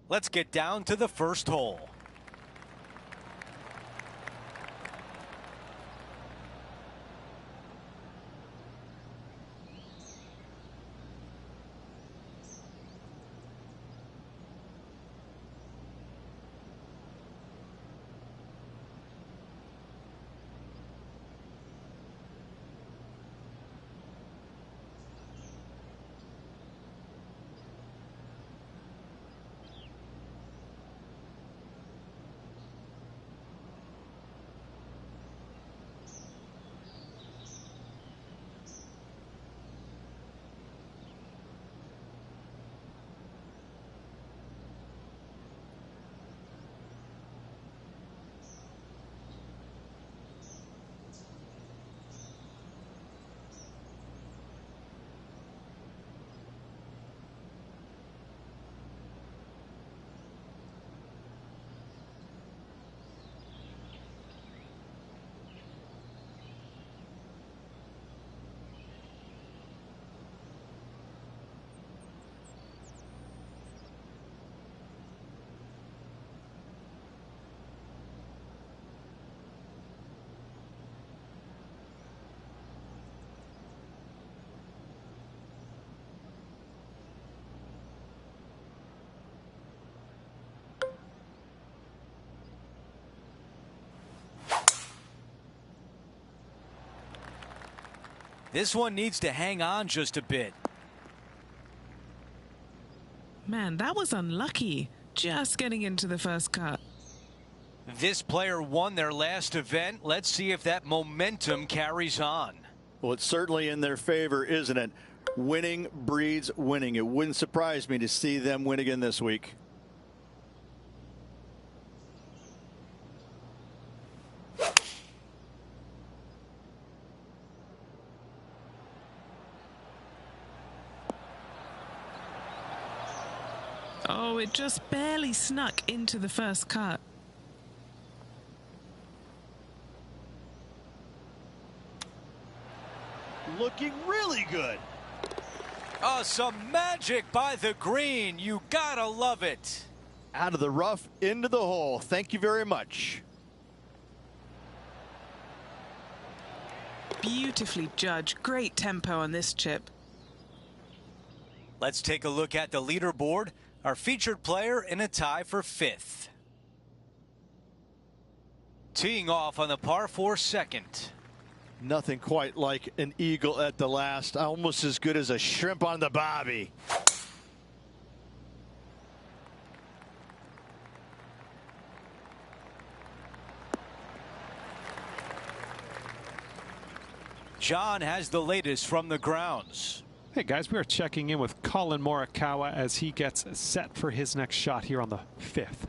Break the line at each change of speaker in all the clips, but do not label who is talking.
Let's get down to the first hole. This one needs to hang on just a bit.
Man, that was unlucky. Just getting into the first cut.
This player won their last event. Let's see if that momentum carries on.
Well, it's certainly in their favor, isn't it? Winning breeds winning. It wouldn't surprise me to see them win again this week.
Oh, it just barely snuck into the first cut.
Looking really good.
Oh, some magic by the green. You gotta love it.
Out of the rough, into the hole. Thank you very much.
Beautifully judged. Great tempo on this chip.
Let's take a look at the leaderboard. Our featured player in a tie for 5th. Teeing off on the par 4 second.
Nothing quite like an eagle at the last. Almost as good as a shrimp on the bobby.
John has the latest from the grounds.
Hey guys, we are checking in with Collin Morikawa as he gets set for his next shot here on the 5th.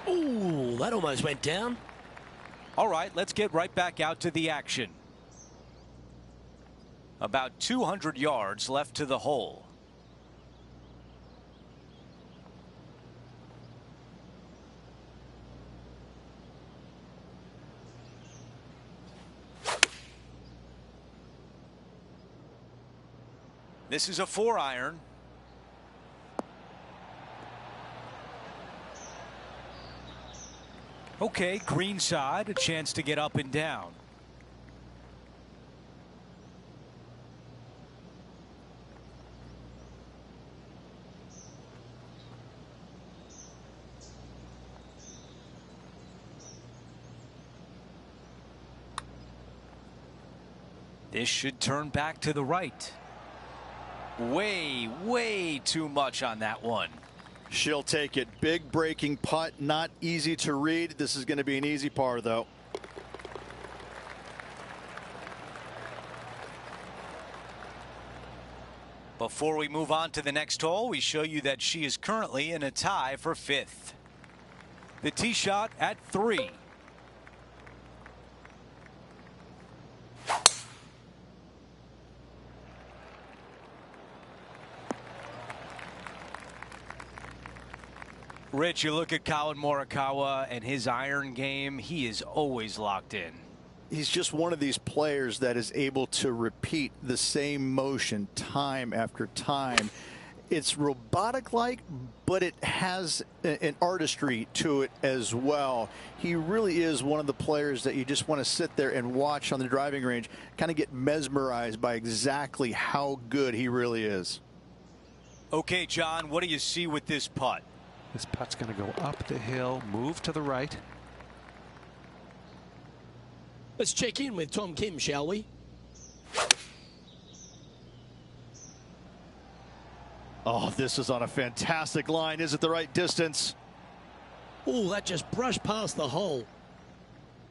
Ooh, that almost went down.
All right, let's get right back out to the action. About 200 yards left to the hole. This is a 4-iron. Okay, green side, a chance to get up and down. This should turn back to the right. Way too much on that one.
She'll take it. Big breaking putt, not easy to read. This is going to be an easy par, though.
Before we move on to the next hole, we show you that she is currently in a tie for 5th. The tee shot at 3. Rich, you look at Collin Morikawa and his iron game, he is always locked in.
He's just one of these players that is able to repeat the same motion time after time. It's robotic-like, but it has an artistry to it as well. He really is one of the players that you just want to sit there and watch on the driving range, kind of get mesmerized by exactly how good he really is.
Okay, John, what do you see with this putt?
This putt's going to go up the hill, move to the right.
Let's check in with Tom Kim, shall we?
Oh, this is on a fantastic line. Is it the right distance?
Oh, that just brushed past the hole.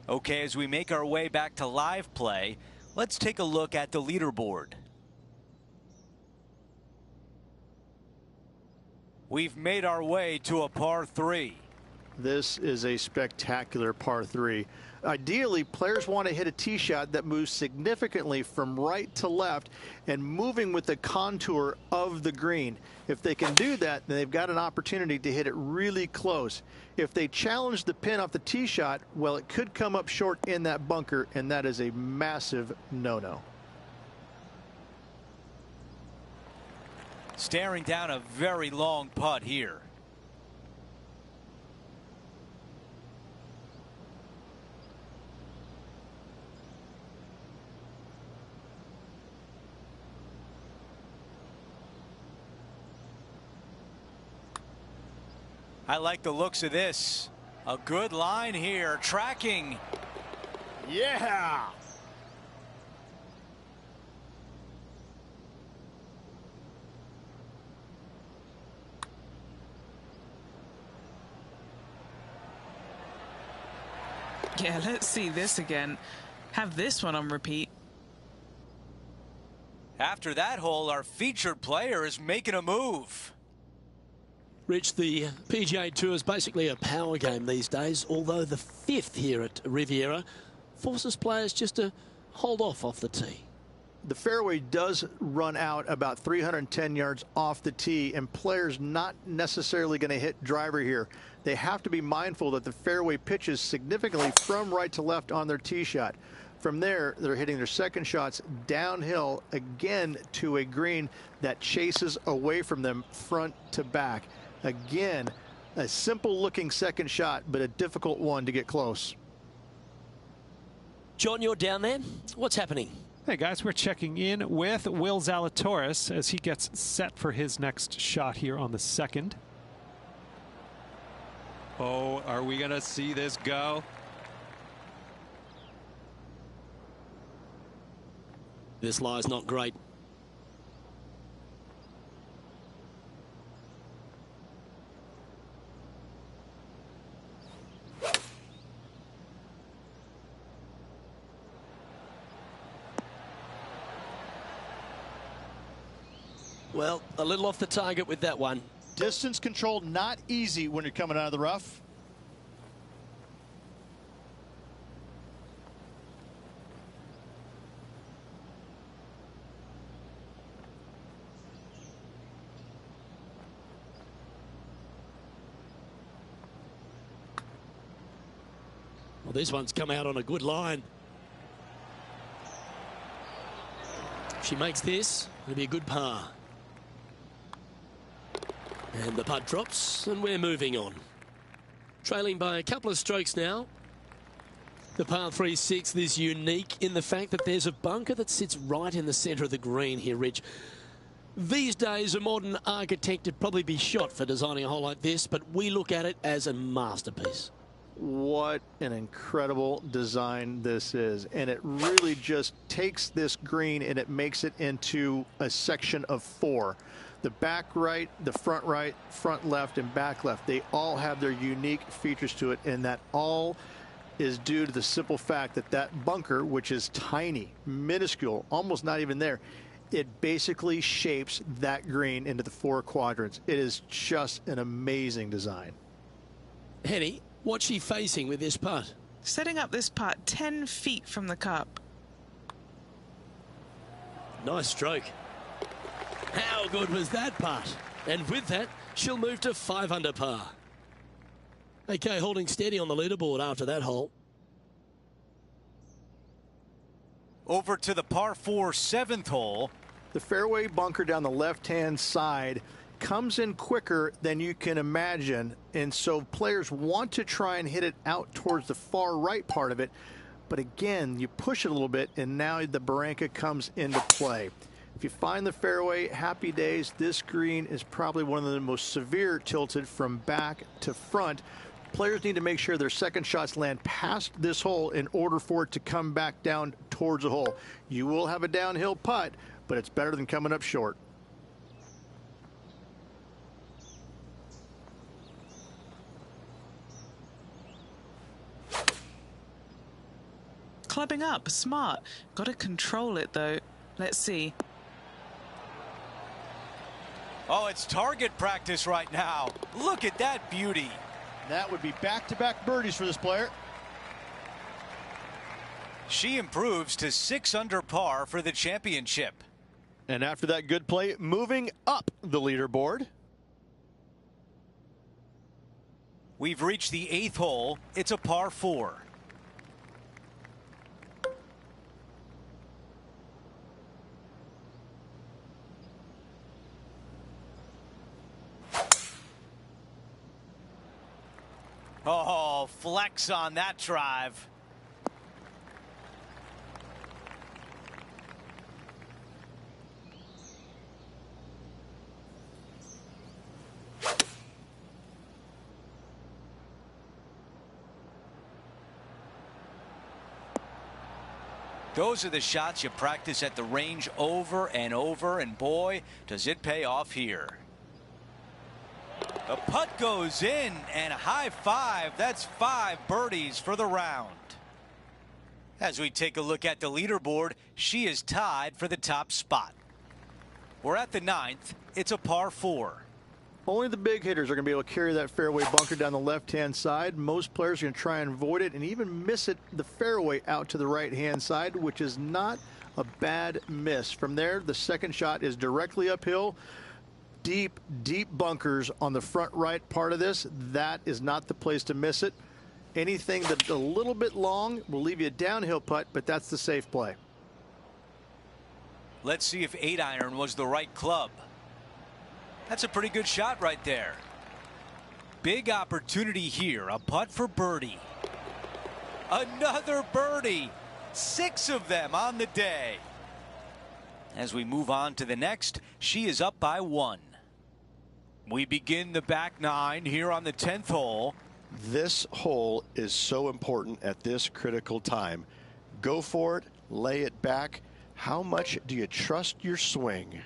Okay, as we make our way back to live play, let's take a look at the leaderboard. We've made our way to a par 3.
This is a spectacular par 3. Ideally, players want to hit a tee shot that moves significantly from right to left and moving with the contour of the green. If they can do that, then they've got an opportunity to hit it really close. If they challenge the pin off the tee shot, well, it could come up short in that bunker, and that is a massive no-no.
Staring down a very long putt here. I like the looks of this. A good line here, tracking.
Yeah!
Yeah, let's see this again. Have this one on repeat.
After that hole, our featured player is making a move.
Rich, the PGA Tour is basically a power game these days, although the 5th here at Riviera forces players just to hold off the tee.
The fairway does run out about 310 yards off the tee, and players not necessarily going to hit driver here. They have to be mindful that the fairway pitches significantly from right to left on their tee shot. From there, they're hitting their second shots downhill again to a green that chases away from them front to back. Again, a simple looking second shot, but a difficult one to get close.
John, you're down there. What's happening?
Hey guys, we're checking in with Will Zalatoris as he gets set for his next shot here on the 2nd.
Oh, are we going to see this go?
This lie's not great. Well, a little off the target with that one.
Distance control not easy when you're coming out of the rough.
Well, this one's come out on a good line. If she makes this, it'll be a good par. And the putt drops, and we're moving on. Trailing by a couple of strokes now. The par 3-6 is unique in the fact that there's a bunker that sits right in the centre of the green here, Rich. These days, a modern architect would probably be shot for designing a hole like this, but we look at it as a masterpiece.
What an incredible design this is. And it really just takes this green and it makes it into a section of 4. The back right, front left, and back left, they all have their unique features to it, and that all is due to the simple fact that that bunker, which is tiny, minuscule, almost not even there, it basically shapes that green into the 4 quadrants. It is just an amazing design.
Henny, what's she facing with this putt?
Setting up this putt 10 feet from the cup.
Nice stroke. How good was that putt? And with that, she'll move to 5 under par. Okay, holding steady on the leaderboard after that hole.
Over to the par 4 7th hole.
The fairway bunker down the left-hand side comes in quicker than you can imagine, and so players want to try and hit it out towards the far right part of it. But again, you push it a little bit, and now the barranca comes into play. If you find the fairway, happy days. This green is probably one of the most severe tilted from back to front. Players need to make sure their second shots land past this hole in order for it to come back down towards the hole. You will have a downhill putt, but it's better than coming up short.
Clubbing up, smart. Got to control it though. Let's see.
Oh, it's target practice right now. Look at that beauty.
That would be back-to-back birdies for this player.
She improves to 6 under par for the championship.
And after that good play, moving up the leaderboard.
We've reached the 8th hole. It's a par 4. Oh, flex on that drive. Those are the shots you practice at the range over and over, and boy, does it pay off here. The putt goes in, and a high five. That's 5 birdies for the round. As we take a look at the leaderboard, she is tied for the top spot. We're at the 9th. It's a par 4.
Only the big hitters are going to be able to carry that fairway bunker down the left-hand side. Most players are going to try and avoid it and even miss it the fairway out to the right-hand side, which is not a bad miss. From there, the second shot is directly uphill. Deep, deep bunkers on the front right part of this. That is not the place to miss it. Anything that's a little bit long will leave you a downhill putt, but that's the safe play.
Let's see if 8-iron was the right club. That's a pretty good shot right there. Big opportunity here. A putt for birdie. Another birdie. 6 of them on the day. As we move on to the next, she is up by 1. We begin the back 9 here on the 10th hole.
This hole is so important at this critical time. Go for it, lay it back. How much do you trust your swing?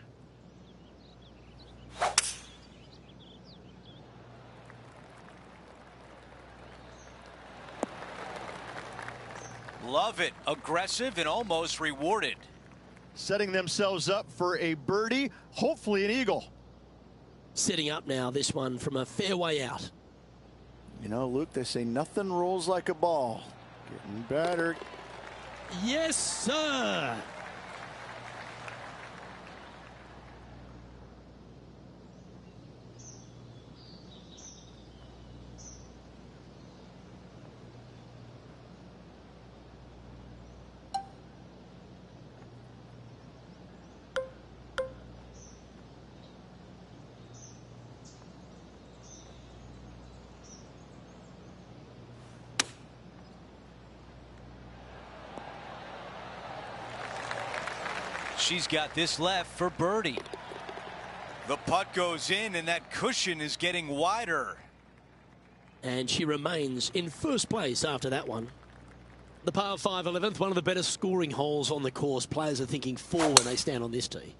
Love it. Aggressive and almost rewarded.
Setting themselves up for a birdie, hopefully an eagle.
Setting up now, this one from a fairway out.
You know, Luke, they say nothing rolls like a ball. Getting better.
Yes, sir.
She's got this left for birdie. The putt goes in, and that cushion is getting wider.
And she remains in first place after that one. The par 5 11th, one of the better scoring holes on the course. Players are thinking 4 when they stand on this tee.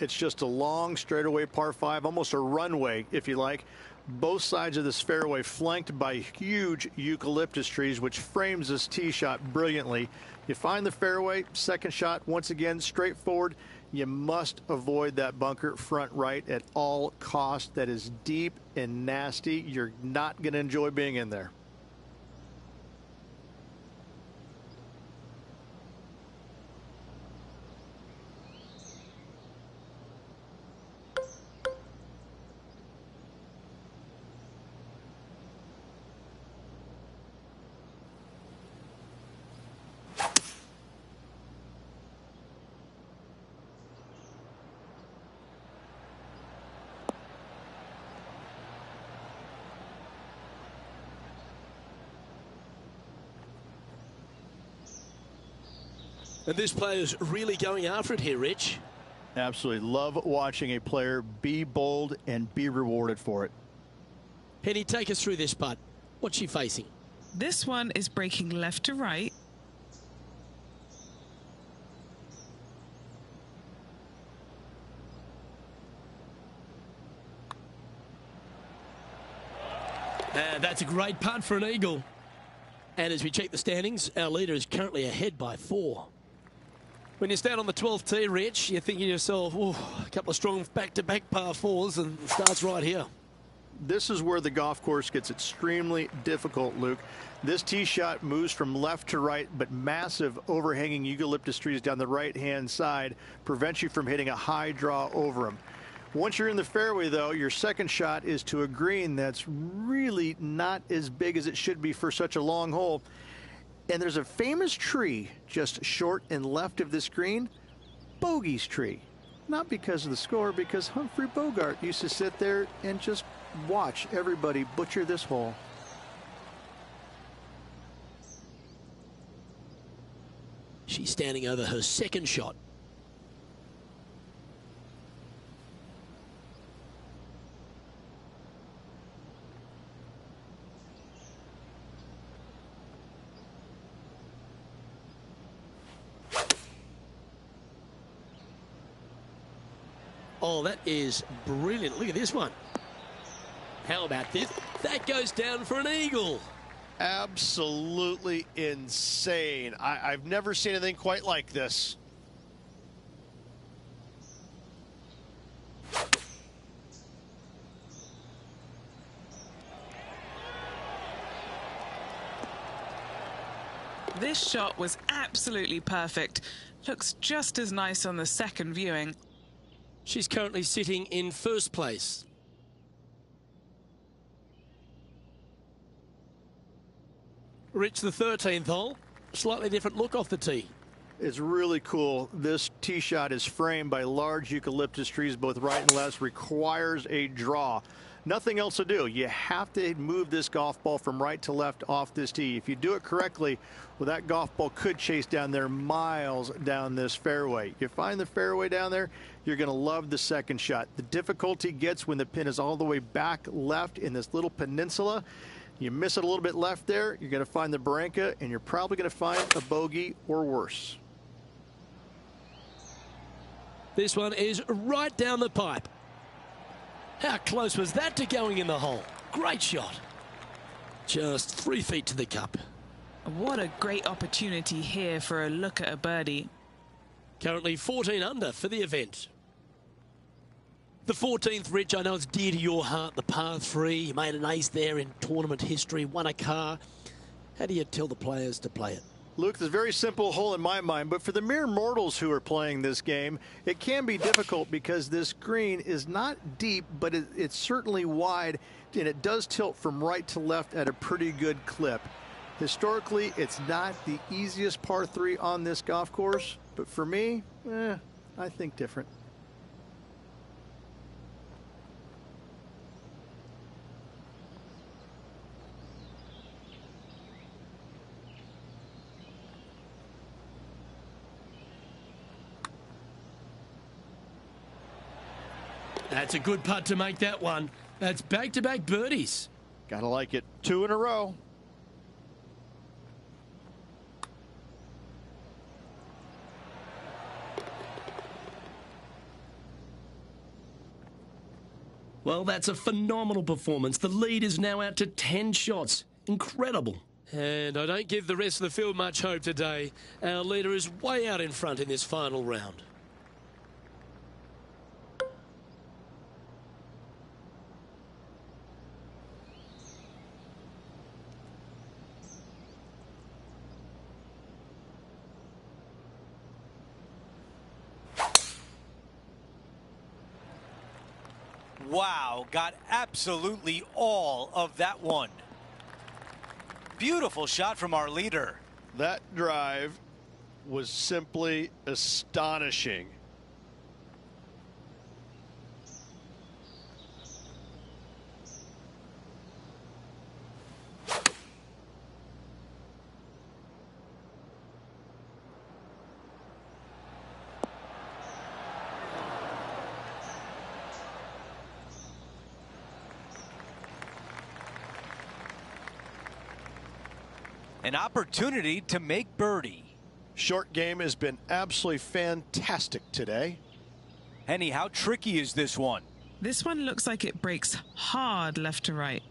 It's just a long straightaway par 5, almost a runway, if you like. Both sides of this fairway flanked by huge eucalyptus trees, which frames this tee shot brilliantly. You find the fairway, second shot, once again, straightforward. You must avoid that bunker front right at all costs. That is deep and nasty. You're not going to enjoy being in there.
And this player's really going after it here, Rich.
Absolutely. Love watching a player be bold and be rewarded for it.
Penny, take us through this putt. What's she facing?
This one is breaking left to right.
And that's a great putt for an eagle. And as we check the standings, our leader is currently ahead by 4. When you stand on the 12th tee, Rich, you're thinking to yourself, oh, a couple of strong back-to-back par 4s, and it starts right here.
This is where the golf course gets extremely difficult, Luke. This tee shot moves from left to right, but massive overhanging eucalyptus trees down the right-hand side prevents you from hitting a high draw over them. Once you're in the fairway, though, your second shot is to a green that's really not as big as it should be for such a long hole. And there's a famous tree just short and left of this green, Bogey's tree. Not because of the score, because Humphrey Bogart used to sit there and just watch everybody butcher this hole.
She's standing over her second shot. Oh, that is brilliant. Look at this one. How about this? That goes down for an eagle.
Absolutely insane. I've never seen anything quite like this.
This shot was absolutely perfect. Looks just as nice on the second viewing.
She's currently sitting in first place. Rich, the 13th hole. Slightly different look off the tee.
It's really cool. This tee shot is framed by large eucalyptus trees, both right and left, requires a draw. Nothing else to do. You have to move this golf ball from right to left off this tee. If you do it correctly, well, that golf ball could chase down there miles down this fairway. You find the fairway down there, you're going to love the second shot. The difficulty gets when the pin is all the way back left in this little peninsula. You miss it a little bit left there, you're going to find the barranca, and you're probably going to find a bogey or worse.
This one is right down the pipe. How close was that to going in the hole? Great shot. Just 3 feet to the cup.
What a great opportunity here for a look at a birdie.
Currently 14 under for the event. The 14th, Rich, I know it's dear to your heart, the par 3. You made an ace there in tournament history, won a car. How do you tell the players to play it?
Luke, it's a very simple hole in my mind, but for the mere mortals who are playing this game, it can be difficult because this green is not deep, but it's certainly wide, and it does tilt from right to left at a pretty good clip. Historically, it's not the easiest par 3 on this golf course, but for me, I think different.
That's a good putt to make that one. That's back-to-back birdies.
Gotta like it. 2 in a row.
Well, that's a phenomenal performance. The lead is now out to 10 shots. Incredible. And I don't give the rest of the field much hope today. Our leader is way out in front in this final round.
Wow, got absolutely all of that one. Beautiful shot from our leader.
That drive was simply astonishing.
An opportunity to make birdie.
Short game has been absolutely fantastic today.
Henny, how tricky is this one?
This one looks like it breaks hard left to right.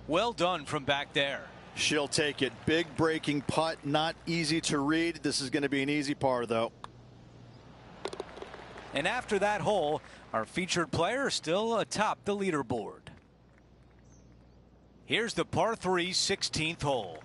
Well done from back there.
She'll take it. Big breaking putt, not easy to read. This is going to be an easy par, though.
And after that hole, our featured player still atop the leaderboard. Here's the par 3 16th hole.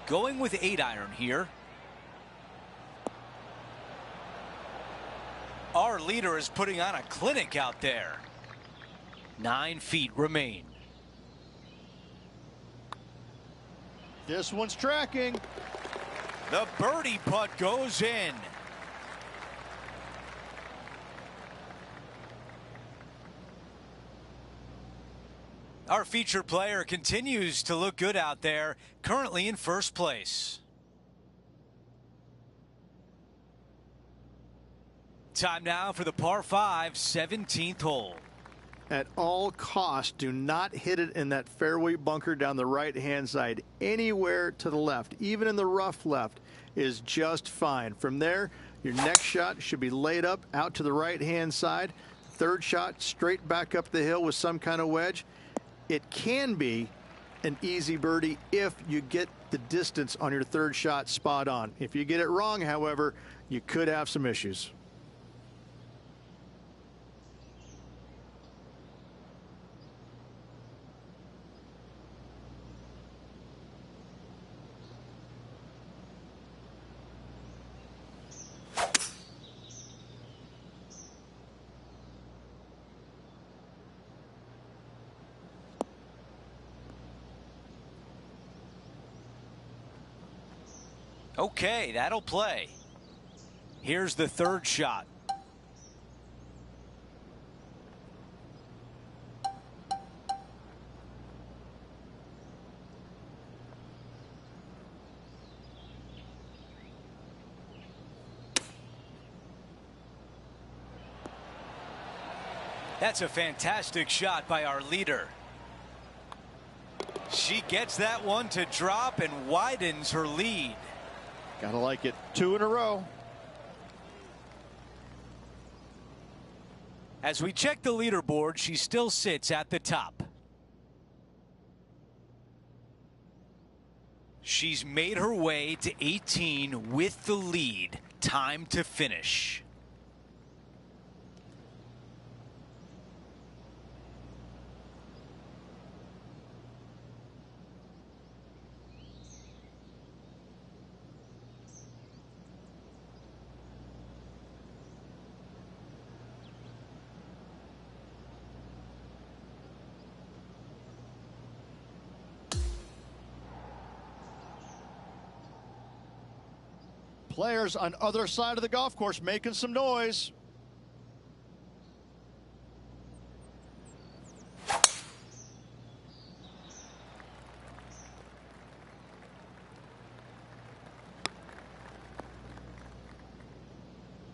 Going with 8-iron here. Our leader is putting on a clinic out there. 9 feet remain.
This one's tracking.
The birdie putt goes in. Our featured player continues to look good out there, currently in first place. Time now for the par 5 17th hole.
At all costs, do not hit it in that fairway bunker down the right-hand side. Anywhere to the left, even in the rough left, is just fine. From there, your next shot should be laid up out to the right-hand side. Third shot, straight back up the hill with some kind of wedge. It can be an easy birdie if you get the distance on your third shot spot on. If you get it wrong, however, you could have some issues.
Okay, that'll play. Here's the third shot. That's a fantastic shot by our leader. She gets that one to drop and widens her lead.
Gotta like it. 2 in a row.
As we check the leaderboard, she still sits at the top. She's made her way to 18 with the lead. Time to finish.
Players on other side of the golf course making some noise.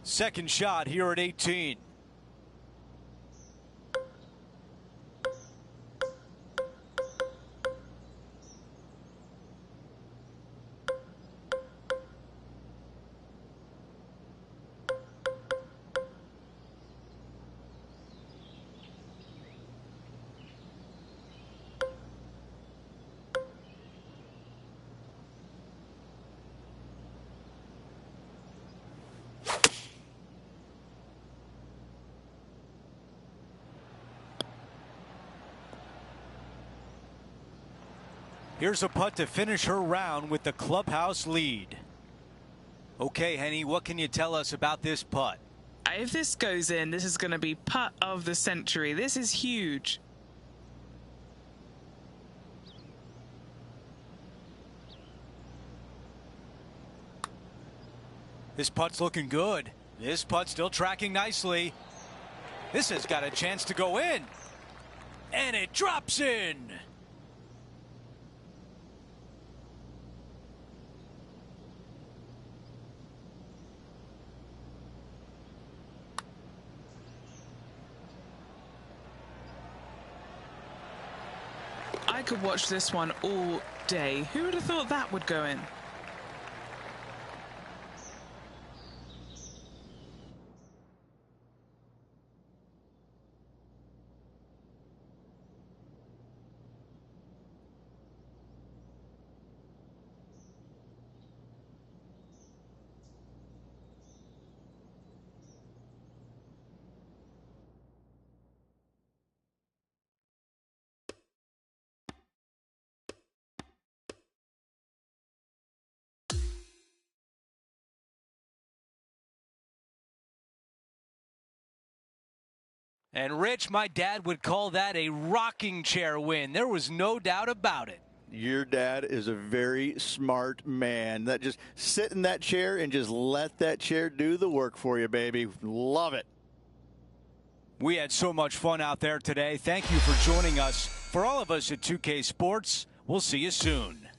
Second shot here at 18. Here's a putt to finish her round with the clubhouse lead. Okay, Henny, what can you tell us about this putt?
If this goes in, this is going to be putt of the century. This is huge.
This putt's looking good. This putt's still tracking nicely. This has got a chance to go in. And it drops in.
I could watch this one all day. Who would have thought that would go in?
And Rich, my dad would call that a rocking chair win. There was no doubt about it.
Your dad is a very smart man. That just sit in that chair and just let that chair do the work for you, baby. Love it.
We had so much fun out there today. Thank you for joining us. For all of us at 2K Sports, we'll see you soon.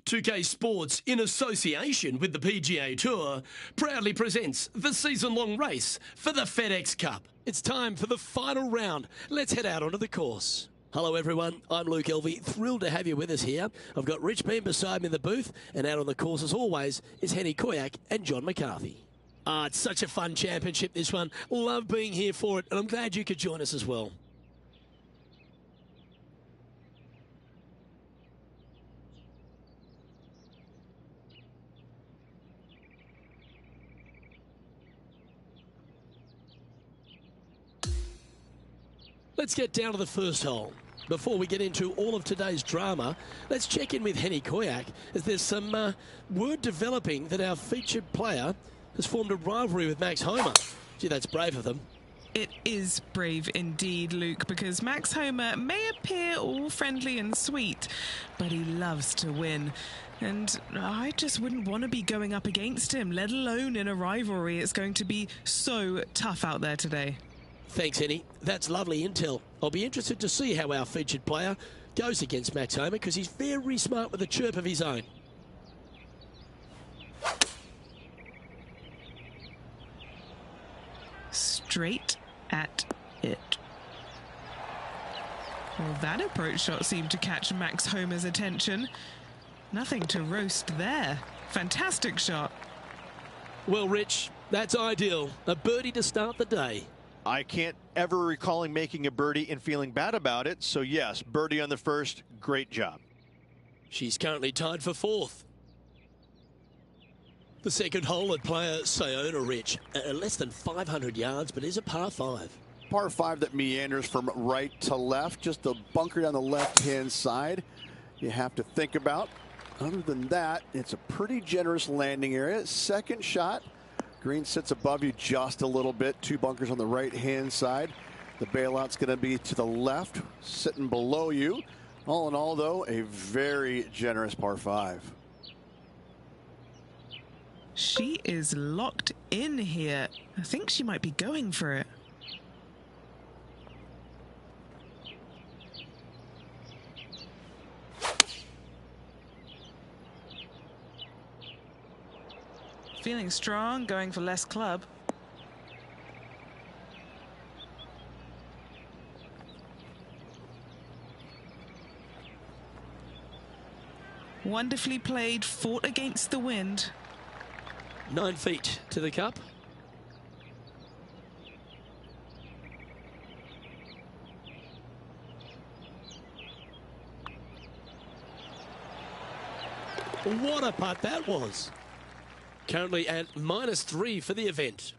2K Sports, in association with the PGA Tour, proudly presents the season-long race for the FedEx Cup. It's time for the final round. Let's head out onto the course. Hello everyone, I'm Luke Elvey, thrilled to have you with us here. I've got Rich Beam beside me in the booth, and out on the course as always is Henny Koyak and John McCarthy. It's such a fun championship, this one. Love being here for it, and I'm glad you could join us as well. Let's get down to the first hole. Before we get into all of today's drama, let's check in with Henny Koyak, as there's some word developing that our featured player has formed a rivalry with Max Homa. Gee, that's brave of them.
It is brave indeed, Luke, because Max Homa may appear all friendly and sweet, but he loves to win. And I just wouldn't want to be going up against him, let alone in a rivalry. It's going to be so tough out there today.
Thanks, Henny. That's lovely intel. I'll be interested to see how our featured player goes against Max Homa, because he's very smart with a chirp of his own.
Straight at it. Well, that approach shot seemed to catch Max Homa's attention. Nothing to roast there. Fantastic shot.
Well, Rich, that's ideal. A birdie to start the day.
I can't ever recall him making a birdie and feeling bad about it. So yes, birdie on the first, great job.
She's currently tied for fourth. The second hole at player Sayona, Rich. Less than 500 yards, but is a par 5.
Par 5 that meanders from right to left, just a bunker down the left-hand side you have to think about. Other than that, it's a pretty generous landing area. Second shot. Green sits above you just a little bit. 2 bunkers on the right-hand side. The bailout's going to be to the left, sitting below you. All in all, though, a very generous par 5.
She is locked in here. I think she might be going for it. Feeling strong, going for less club. Wonderfully played, fought against the wind.
9 feet to the cup. What a putt that was. Currently at -3 for the event.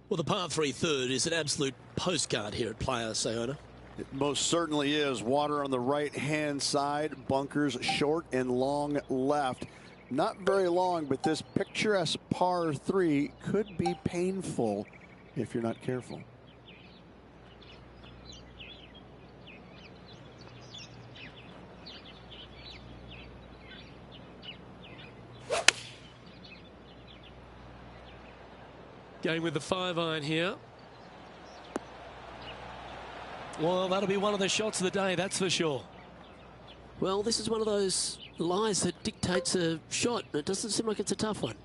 Well, the par 3 third is an absolute postcard here at Playa Sayona.
It most certainly is. Water on the right-hand side, bunkers short and long left. Not very long, but this picturesque par 3 could be painful if you're not careful.
Going with the 5-iron here. Well, that'll be one of the shots of the day, that's for sure. Well, this is one of those lies that dictates a shot. It doesn't seem like it's a tough one.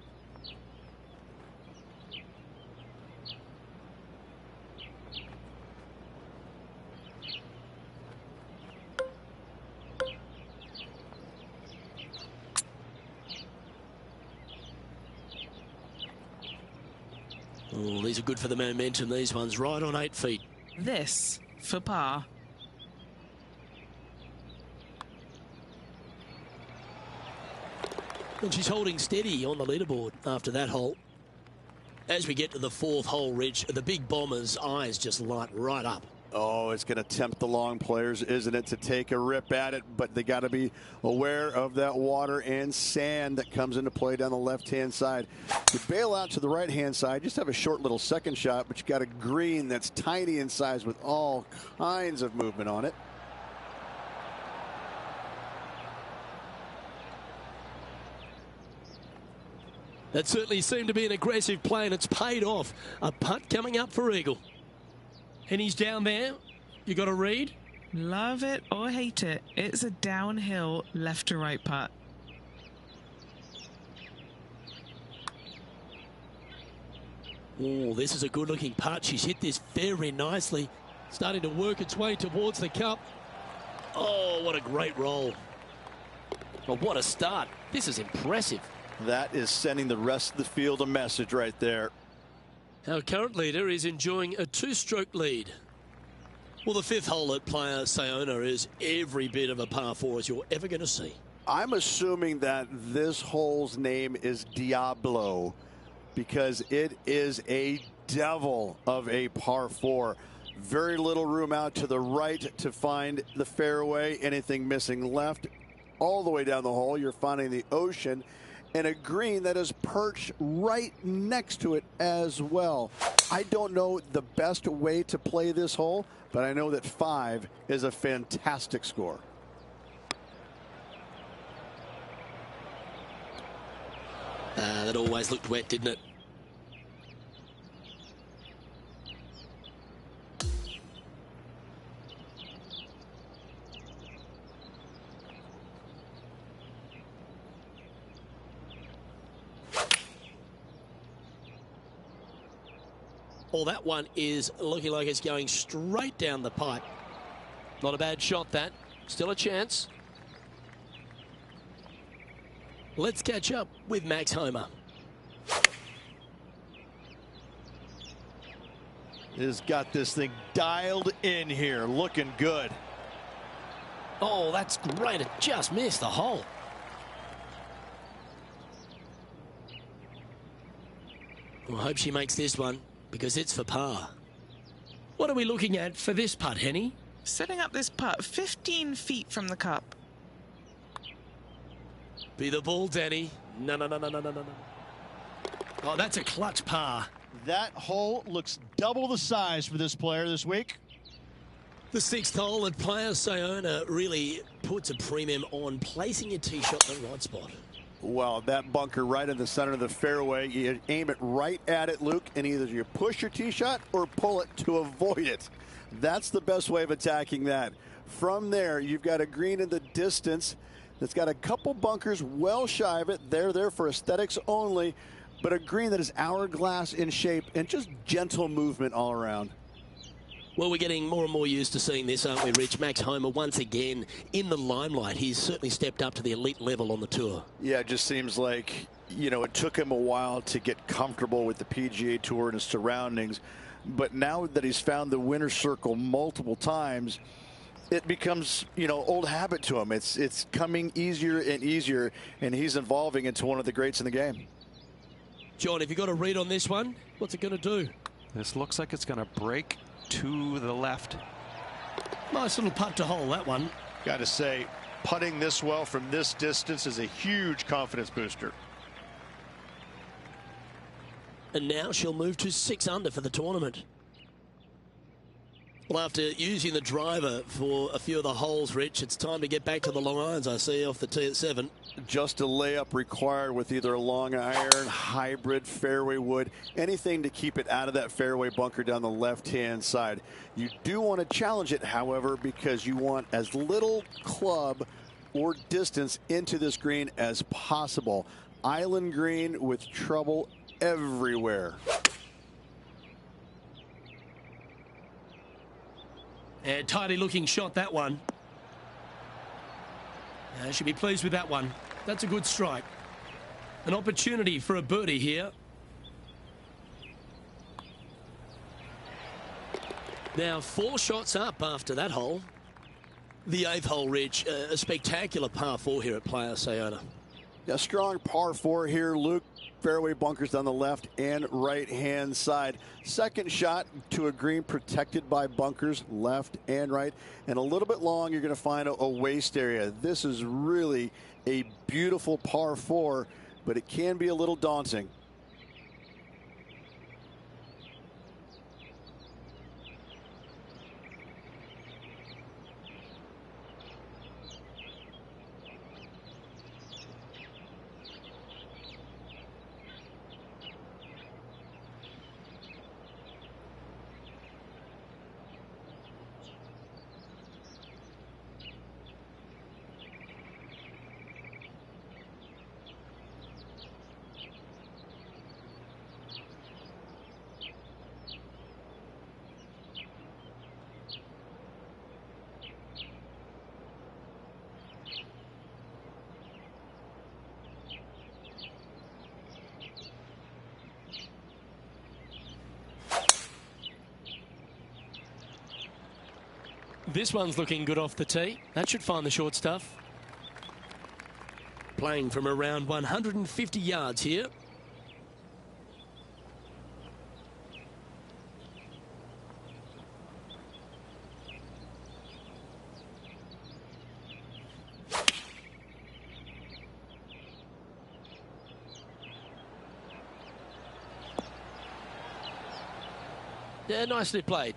Oh, these are good for the momentum, these ones, right on 8 feet.
This for par.
And she's holding steady on the leaderboard after that hole. As we get to the 4th hole, Rich, the big bomber's eyes just light right up.
Oh, it's going to tempt the long players, isn't it, to take a rip at it, but they got to be aware of that water and sand that comes into play down the left-hand side. You bail out to the right-hand side, just have a short little second shot, but you got a green that's tiny in size with all kinds of movement on it.
That certainly seemed to be an aggressive play, and it's paid off. A putt coming up for eagle. And he's down there. You got a read?
Love it or hate it, it's a downhill left to right putt.
Oh, this is a good-looking putt. She's hit this very nicely. Starting to work its way towards the cup. Oh, what a great roll. Well, what a start. This is impressive.
That is sending the rest of the field a message right there.
Our current leader is enjoying a 2-stroke lead. Well, the 5th hole at Playa Sayona is every bit of a par 4 as you're ever going to see.
I'm assuming that this hole's name is Diablo because it is a devil of a par 4. Very little room out to the right to find the fairway. Anything missing left, all the way down the hole, you're finding the ocean and a green that is perched right next to it as well. I don't know the best way to play this hole, but I know that 5 is a fantastic score.
That always looked wet, didn't it? Well, that one is looking like it's going straight down the pipe. Not a bad shot, that. Still a chance. Let's catch up with Max Homa.
Has got this thing dialed in here, looking good.
Oh, that's great. It just missed the hole. Well, I hope she makes this one, because it's for par. What are we looking at for this putt, Henny?
Setting up this putt 15 feet from the cup.
Be the ball, Danny. No. Oh, that's a clutch par.
That hole looks double the size for this player this week.
The 6th hole at Playa Sayona really puts a premium on placing your tee shot in the right spot.
Well, that bunker right in the center of the fairway, you aim it right at it, Luke, and either you push your tee shot or pull it to avoid it. That's the best way of attacking that. From there, you've got a green in the distance that's got a couple bunkers well shy of it. They're there for aesthetics only, but a green that is hourglass in shape and just gentle movement all around.
Well, we're getting more and more used to seeing this, aren't we, Rich? Max Homa once again in the limelight. He's certainly stepped up to the elite level on the tour.
Yeah, it just seems like, you know, it took him a while to get comfortable with the PGA Tour and his surroundings. But now that he's found the winner's circle multiple times, it becomes, you know, old habit to him. It's coming easier and easier, and he's evolving into one of the greats in the game.
John, have you got a read on this one? What's it going to do?
This looks like it's going to break to the left.
Nice little putt to hole, that one.
Got to say, putting this well from this distance is a huge confidence booster.
And now she'll move to 6 under for the tournament. Well, after using the driver for a few of the holes, Rich, it's time to get back to the long irons, I see, off the tee at 7.
Just a layup required with either a long iron, hybrid, fairway wood, anything to keep it out of that fairway bunker down the left-hand side. You do want to challenge it, however, because you want as little club or distance into this green as possible. Island green with trouble everywhere.
And tidy looking shot, that one. Should be pleased with that one. That's a good strike. An opportunity for a birdie here. Now 4 shots up after that hole. The 8th hole, Rich, a spectacular par 4 here at Playa Sayona.
A strong par 4 here, Luke. Fairway bunkers down the left and right hand side. Second shot to a green protected by bunkers left and right, and a little bit long. You're going to find a waste area. This is really a beautiful par 4, but it can be a little daunting.
This one's looking good off the tee. That should find the short stuff. Playing from around 150 yards here. Yeah, nicely played.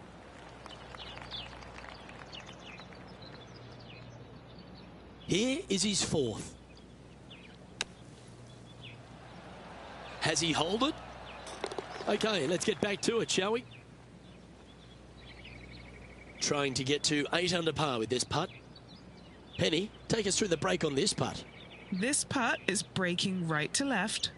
Here is his fourth. Has he holed it? Okay, let's get back to it, shall we? Trying to get to 8 under par with this putt. Penny, take us through the break on this putt.
This putt is breaking right to left.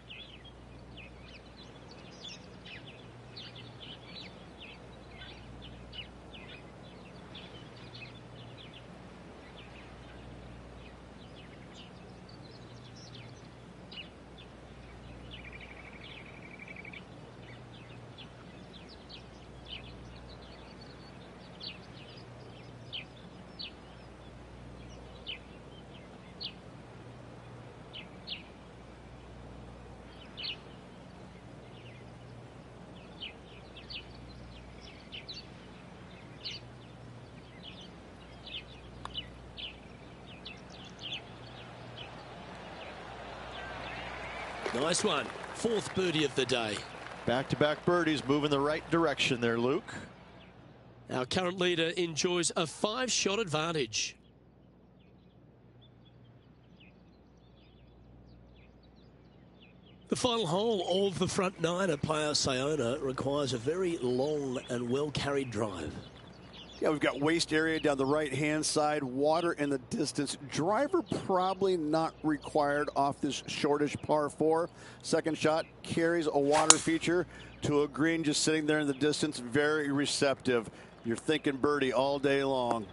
Nice one. Fourth birdie of the day.
Back-to-back birdies moving the right direction there, Luke.
Our current leader enjoys a 5-shot advantage. The final hole of the front 9 at Playa Sayona requires a very long and well-carried drive.
Yeah, we've got waste area down the right-hand side, water in the distance. Driver probably not required off this shortish par 4. Second shot carries a water feature to a green just sitting there in the distance. Very receptive. You're thinking birdie all day long.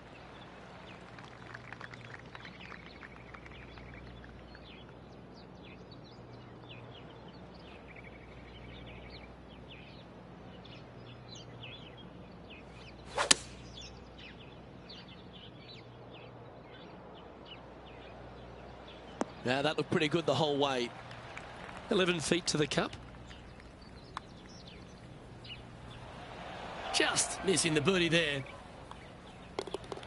Now that looked pretty good the whole way. 11 feet to the cup. Just missing the birdie there.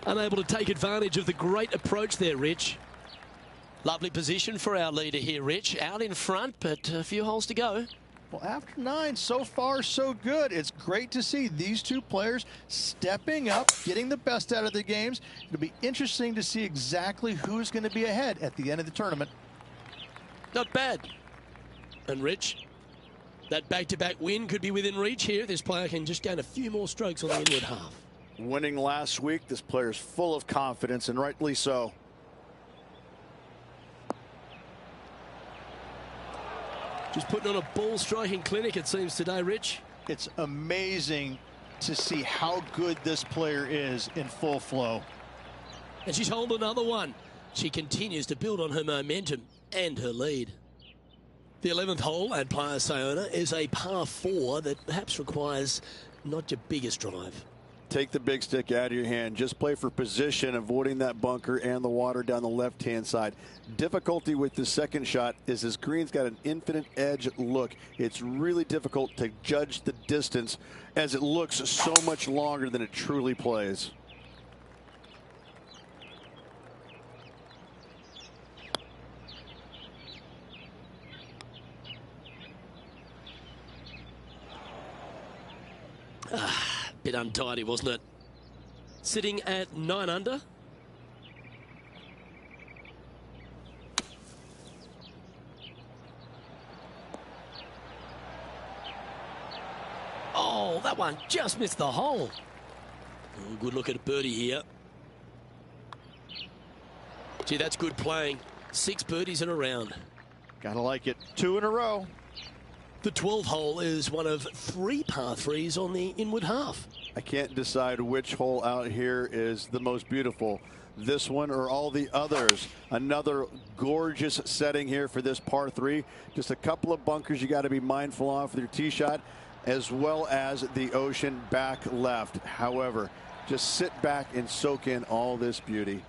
Unable to take advantage of the great approach there, Rich. Lovely position for our leader here, Rich. Out in front, but a few holes to go.
Well, after 9, so far so good. It's great to see these two players stepping up, getting the best out of the games. It'll be interesting to see exactly who's going to be ahead at the end of the tournament.
Not bad. And Rich, that back-to-back win could be within reach here. This player can just gain a few more strokes on the inward half.
Winning last week, this player's full of confidence, and rightly so.
Just putting on a ball striking clinic, it seems, today, Rich.
It's amazing to see how good this player is in full flow.
And she's holding another one. She continues to build on her momentum and her lead. The 11th hole at Playa Sayona is a par 4 that perhaps requires not your biggest drive.
Take the big stick out of your hand. Just play for position, avoiding that bunker and the water down the left-hand side. Difficulty with the second shot is this green's got an infinite edge look. It's really difficult to judge the distance as it looks so much longer than it truly plays.
Bit untidy, wasn't it? Sitting at 9 under. Oh, that one just missed the hole. Oh, good look at a birdie here. Gee, that's good playing. 6 birdies in a round.
Gotta like it. 2 in a row.
The 12th hole is one of 3 par 3s on the inward half.
I can't decide which hole out here is the most beautiful. This one or all the others. Another gorgeous setting here for this par 3. Just a couple of bunkers you got to be mindful of with your tee shot, as well as the ocean back left. However, Just sit back and soak in all this beauty.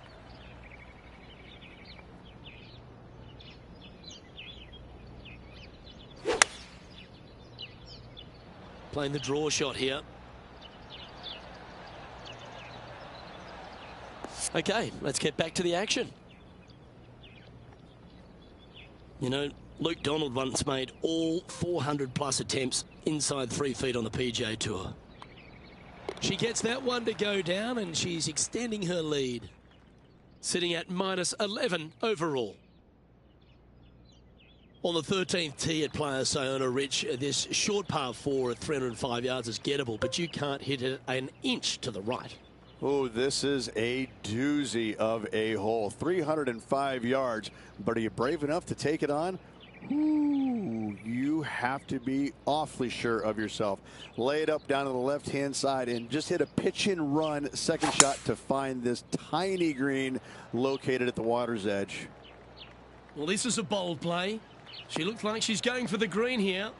Playing the draw shot here. Okay, let's get back to the action. You know, Luke Donald once made all 400+ attempts inside 3 feet on the PGA Tour. She gets that one to go down, and she's extending her lead, sitting at -11 overall. On the 13th tee at Players Sayona, Rich, this short par 4 at 305 yards is gettable, but you can't hit it an inch to the right.
Oh, this is a doozy of a hole. 305 yards, but are you brave enough to take it on? Ooh, you have to be awfully sure of yourself. Lay it up down to the left-hand side and just hit a pitch and run second shot to find this tiny green located at the water's edge.
Well, this is a bold play. She looks like she's going for the green here.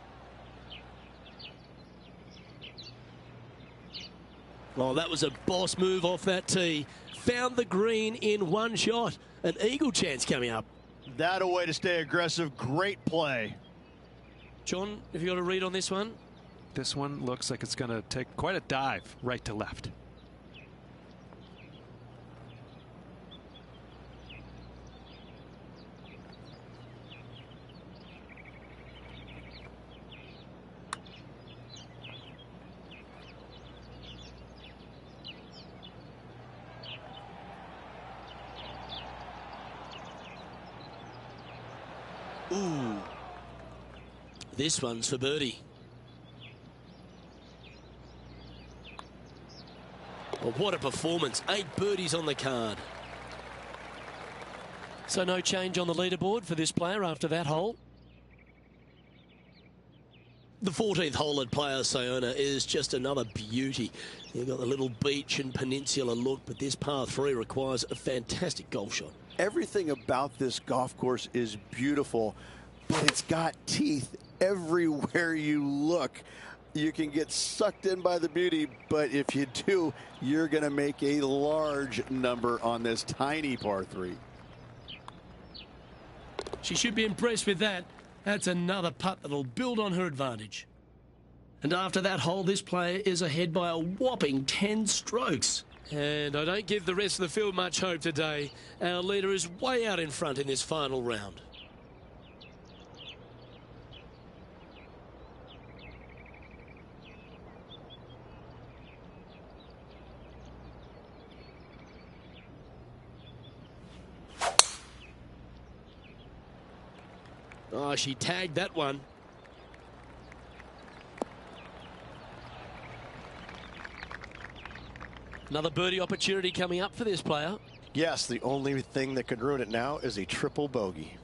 Well, that was a boss move off that tee. Found the green in one shot. An eagle chance coming up.
That a way to stay aggressive. Great play.
John, have you got a read on this one?
This one looks like it's going to take quite a dive right to left.
Ooh. This one's for birdie. Well, what a performance. 8 birdies on the card. So no change on the leaderboard for this player after that hole. The 14th hole at Players Sayona is just another beauty. You've got the little beach and peninsula look, but this par 3 requires a fantastic golf shot.
Everything about this golf course is beautiful, but it's got teeth everywhere you look. You can get sucked in by the beauty, but if you do, you're going to make a large number on this tiny par 3.
She should be impressed with that. That's another putt that'll build on her advantage. And after that hole, this player is ahead by a whopping 10 strokes. And I don't give the rest of the field much hope today. Our leader is way out in front in this final round. Oh, she tagged that one. Another birdie opportunity coming up for this player.
Yes, the only thing that could ruin it now is a triple bogey.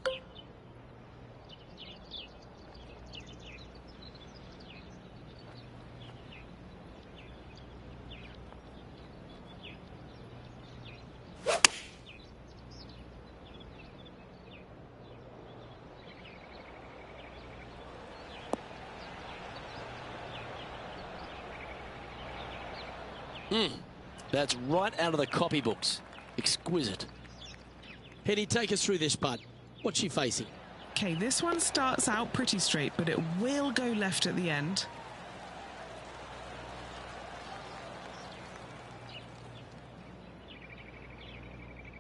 That's right out of the copybooks. Exquisite. Penny, take us through this putt. What's she facing?
Okay, this one starts out pretty straight, but it will go left at the end.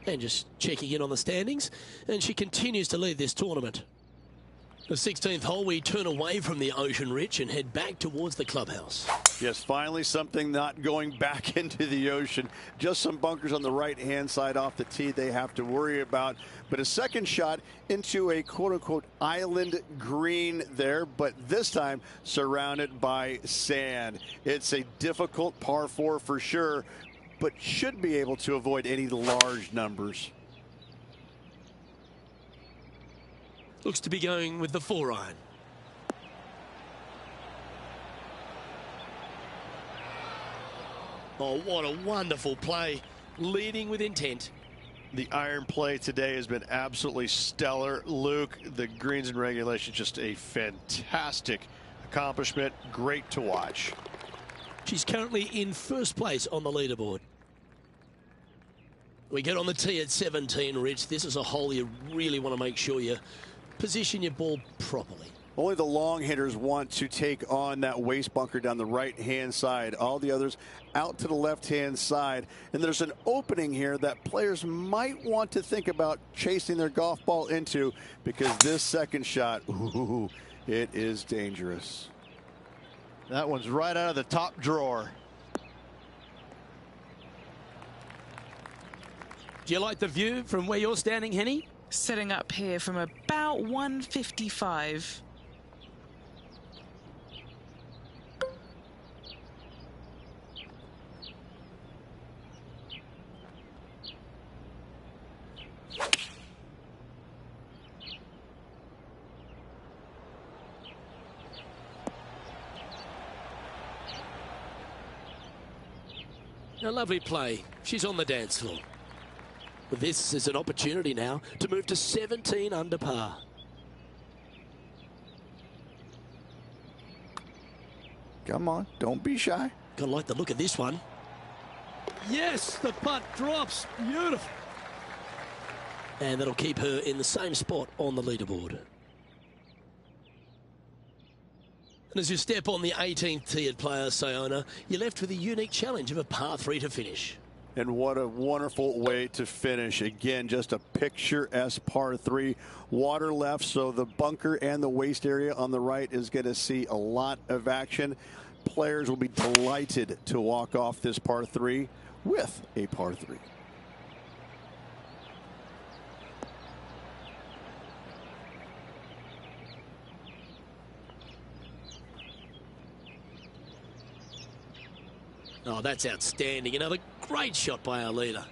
And just checking in on the standings, and she continues to lead this tournament. The 16th hole, we turn away from the ocean, Rich, and head back towards the clubhouse.
Yes, finally something not going back into the ocean. Just some bunkers on the right-hand side off the tee they have to worry about. But a second shot into a quote-unquote island green there, but this time surrounded by sand. It's a difficult par 4 for sure, but should be able to avoid any large numbers.
Looks to be going with the 4-iron. Oh, what a wonderful play. Leading with intent.
The iron play today has been absolutely stellar. Luke, the greens and regulation, just a fantastic accomplishment. Great to watch.
She's currently in first place on the leaderboard. We get on the tee at 17, Rich. This is a hole you really want to make sure you position your ball properly.
Only the long hitters want to take on that waste bunker down the right-hand side. All the others out to the left-hand side. And there's an opening here that players might want to think about chasing their golf ball into, because this second shot, ooh, it is dangerous.
That one's right out of the top drawer.
Do you like the view from where you're standing, Henny?
Setting up here from about 155.
A lovely play. She's on the dance floor. This is an opportunity now to move to 17 under par.
Come on, don't be shy.
Gotta like the look of this one. Yes, the putt drops. Beautiful. And that'll keep her in the same spot on the leaderboard. And as you step on the 18th tee at Player Sayona, you're left with a unique challenge of a par 3 to finish.
And what a wonderful way to finish. Again, just a picturesque par 3. Water left, so the bunker and the waste area on the right is going to see a lot of action. Players will be delighted to walk off this par 3 with a par 3.
Oh, that's outstanding. Another great shot by our leader.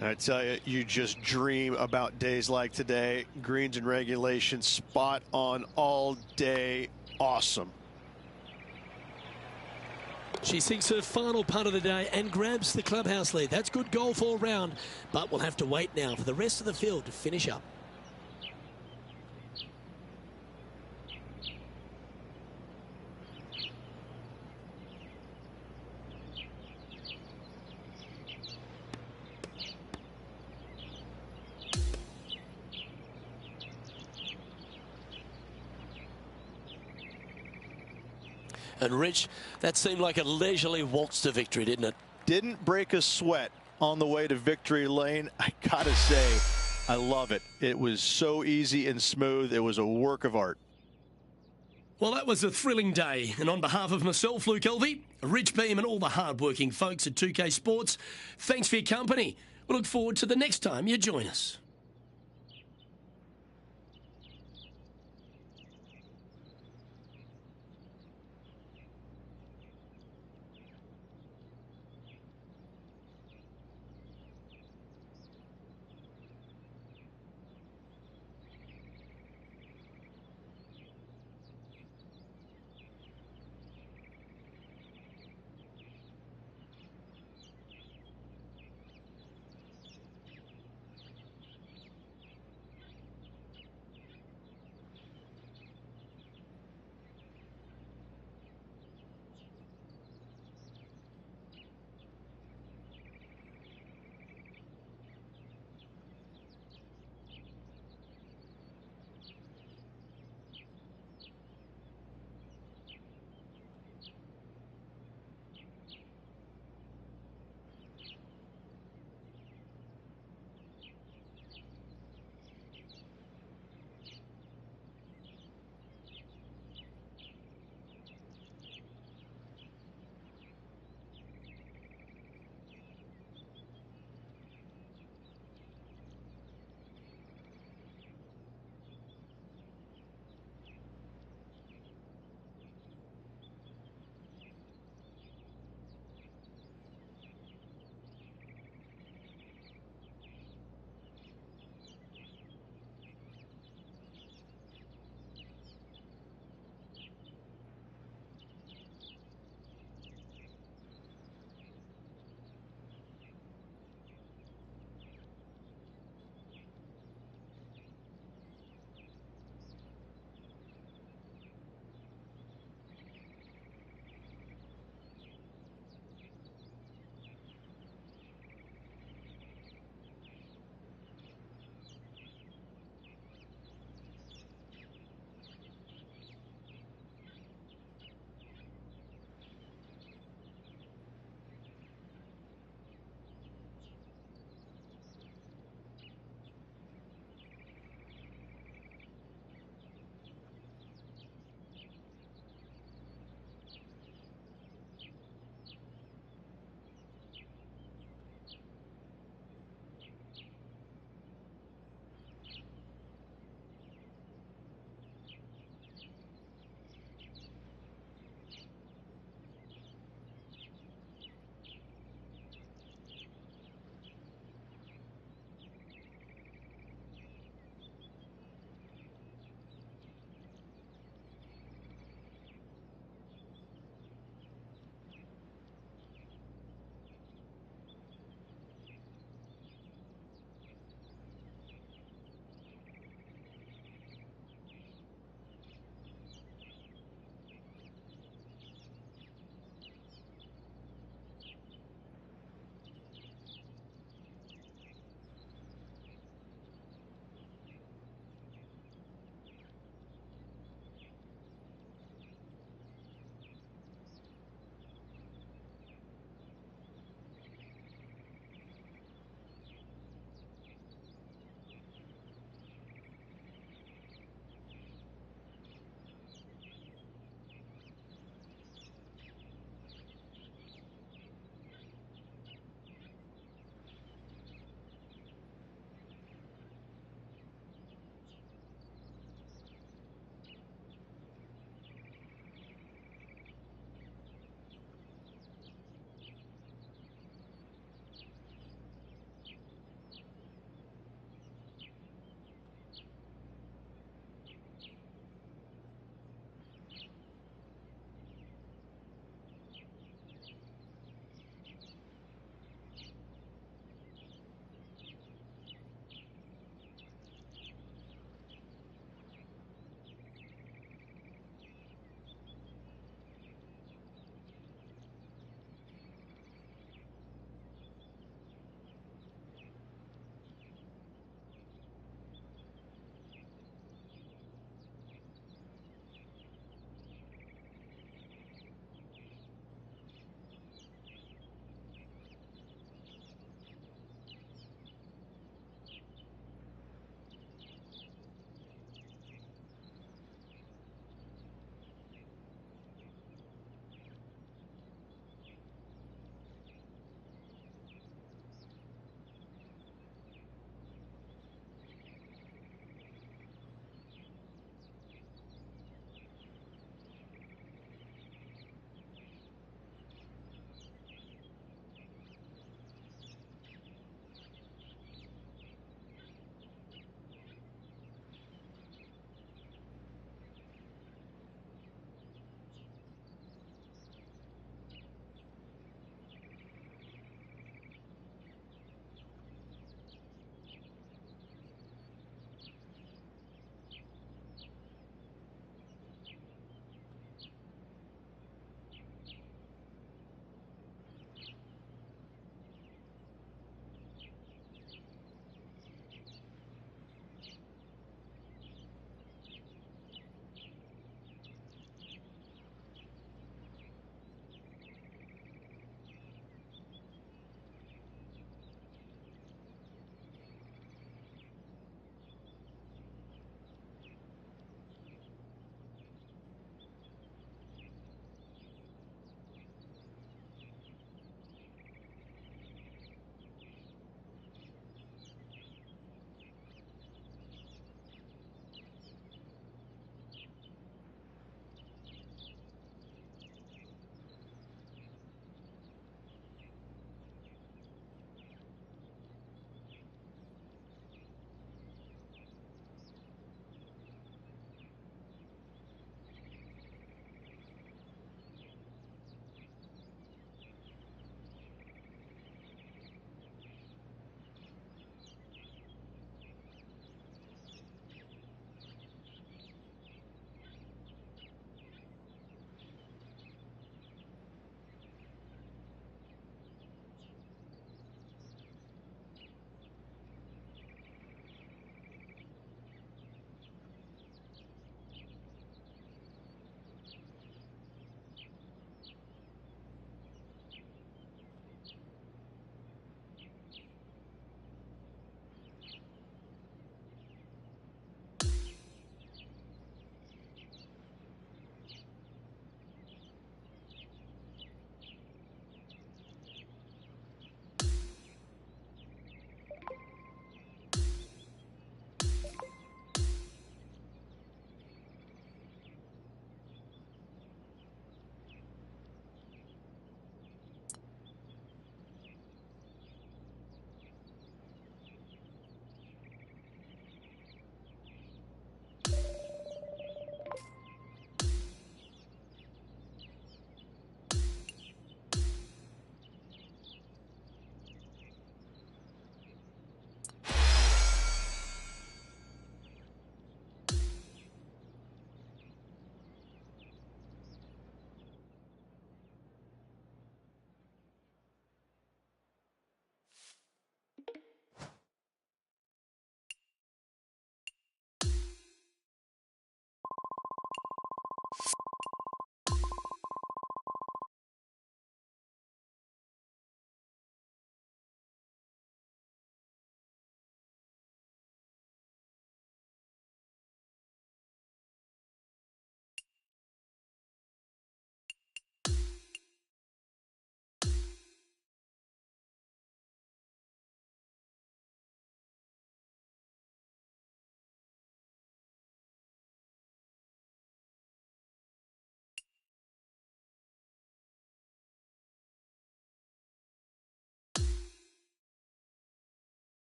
I tell you, you just dream about days like today. Greens and regulation, spot on all day. Awesome.
She sinks her final putt of the day and grabs the clubhouse lead. That's good golf all round, but we'll have to wait now for the rest of the field to finish up. And Rich, that seemed like a leisurely waltz to victory, didn't it?
Didn't break a sweat on the way to victory lane. I gotta say, I love it. It was so easy and smooth. It was a work of art.
Well, that was a thrilling day. And on behalf of myself, Luke Elvey, Rich Beam, and all the hard-working folks at 2K Sports, thanks for your company. We look forward to the next time you join us.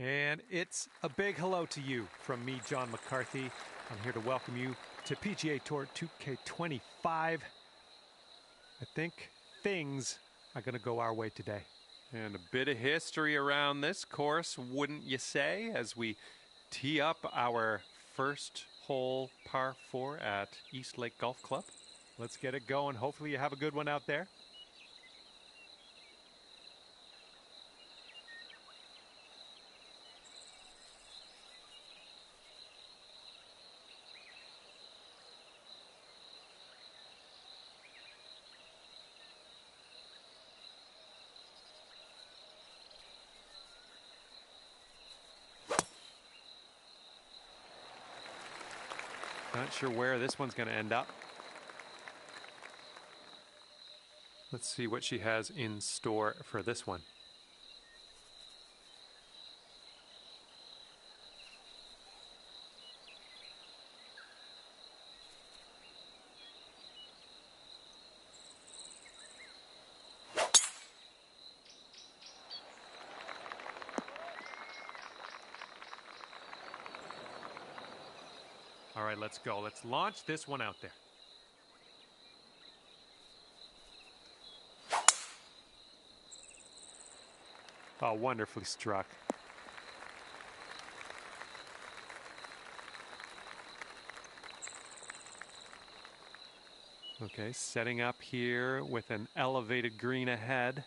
And it's a big hello to you from me, John McCarthy. I'm here to welcome you to PGA Tour 2K25. I think things are going to go our way today.
And a bit of history around this course, wouldn't you say, as we tee up our first hole par 4 at East Lake Golf Club?
Let's get it going. Hopefully you have a good one out there. Not sure where this one's going to end up. Let's see what she has in store for this one. All right, let's go. Let's launch this one out there. Oh, wonderfully struck. Okay, setting up here with an elevated green ahead.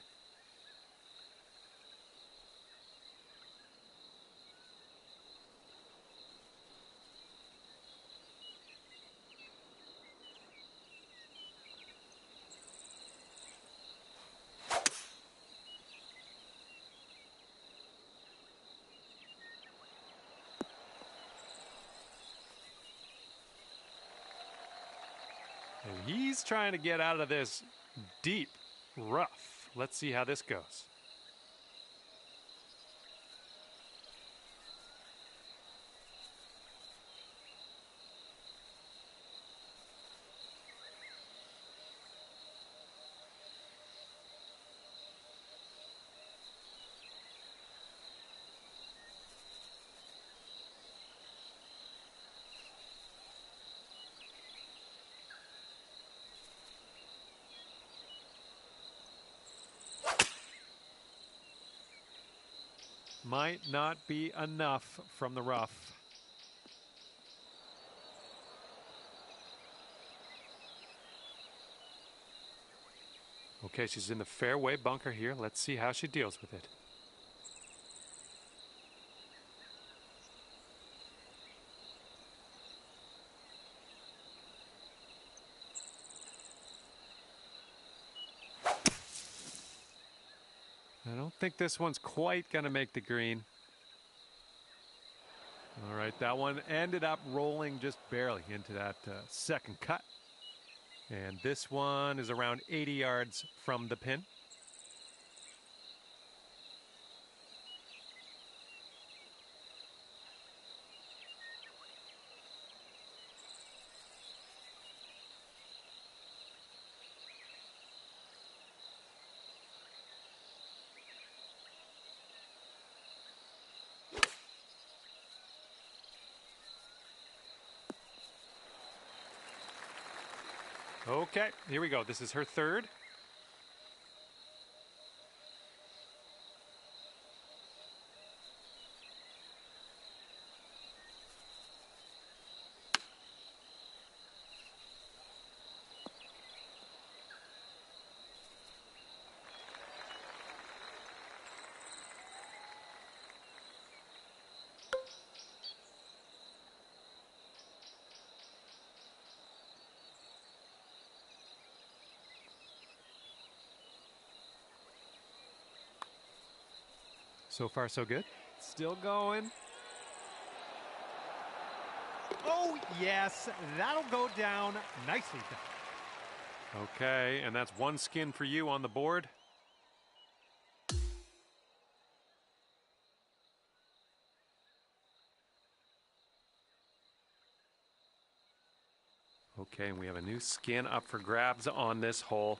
And he's trying to get out of this deep rough. Let's see how this goes. Might not be enough from the rough. Okay, she's in the fairway bunker here. Let's see how she deals with it. I don't think this one's quite going to make the green. All right, that one ended up rolling just barely into that second cut. And this one is around 80 yards from the pin. Okay, here we go. This is her third. So far, so good. Still going. Oh, yes. That'll go down nicely done. Okay, and that's one skin for you on the board. Okay, and we have a new skin up for grabs on this hole.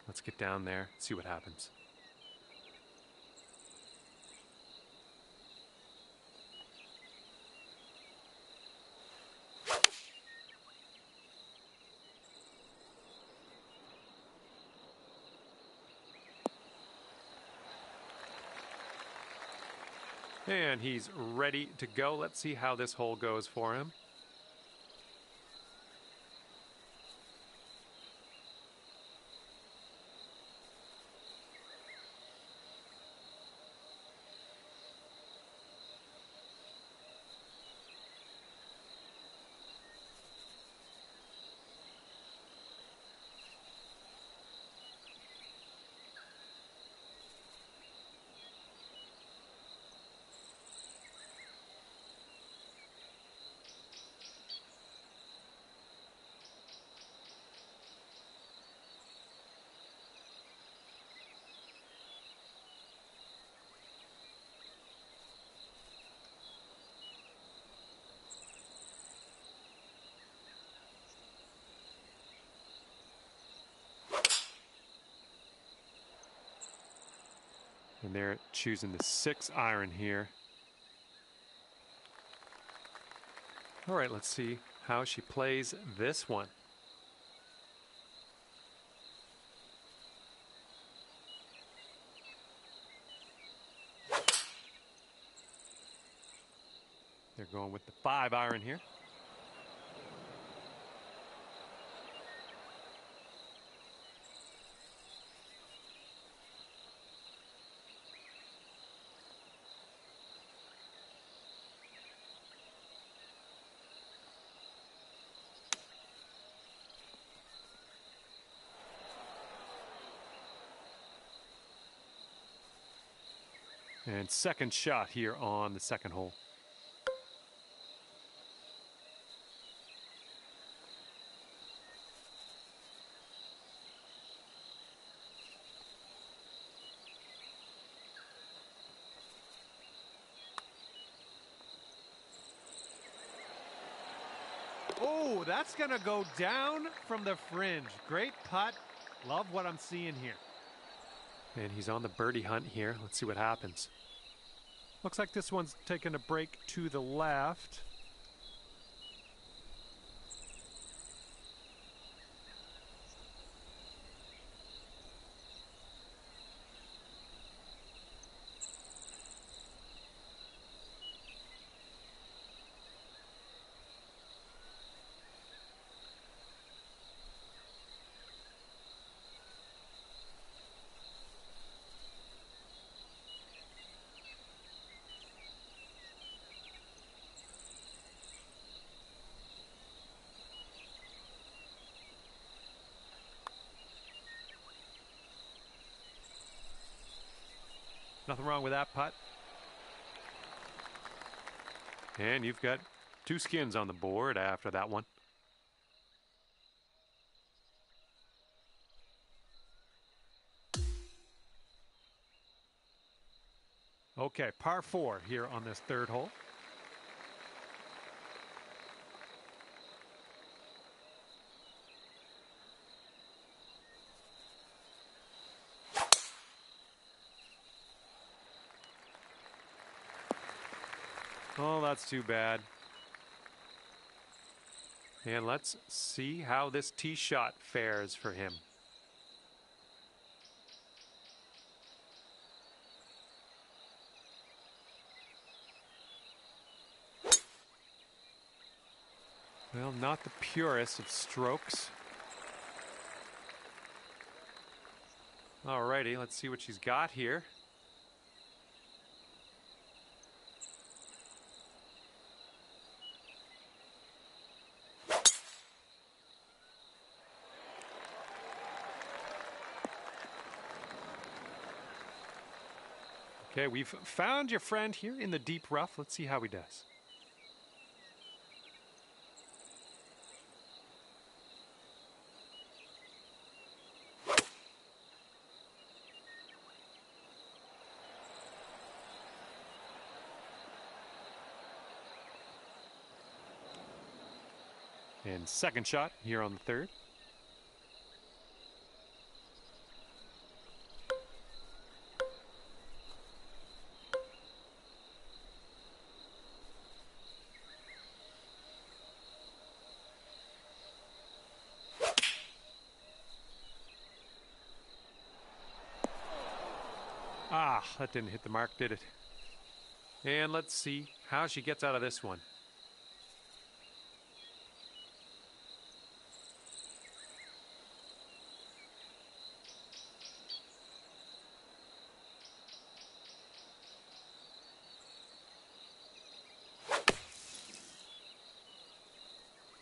Let's get down there, see what happens.
And he's ready to go. Let's see how this hole goes for him. And they're choosing the 6 iron here. All right, let's see how she plays this one. They're going with the 5 iron here. And second shot here on the second hole. Oh, that's going to go down from the fringe. Great putt. Love what I'm seeing here. And he's on the birdie hunt here. Let's see what happens. Looks like this one's taking a break to the left. Nothing wrong with that putt. And you've got 2 skins on the board after that one. Okay, par 4 here on this third hole. Oh, that's too bad. And let's see how this tee shot fares for him. Well, not the purest of strokes. Alrighty, let's see what she's got here. Okay, we've found your friend here in the deep rough. Let's see how he does. And second shot here on the third. Ah, that didn't hit the mark, did it? And let's see how she gets out of this one.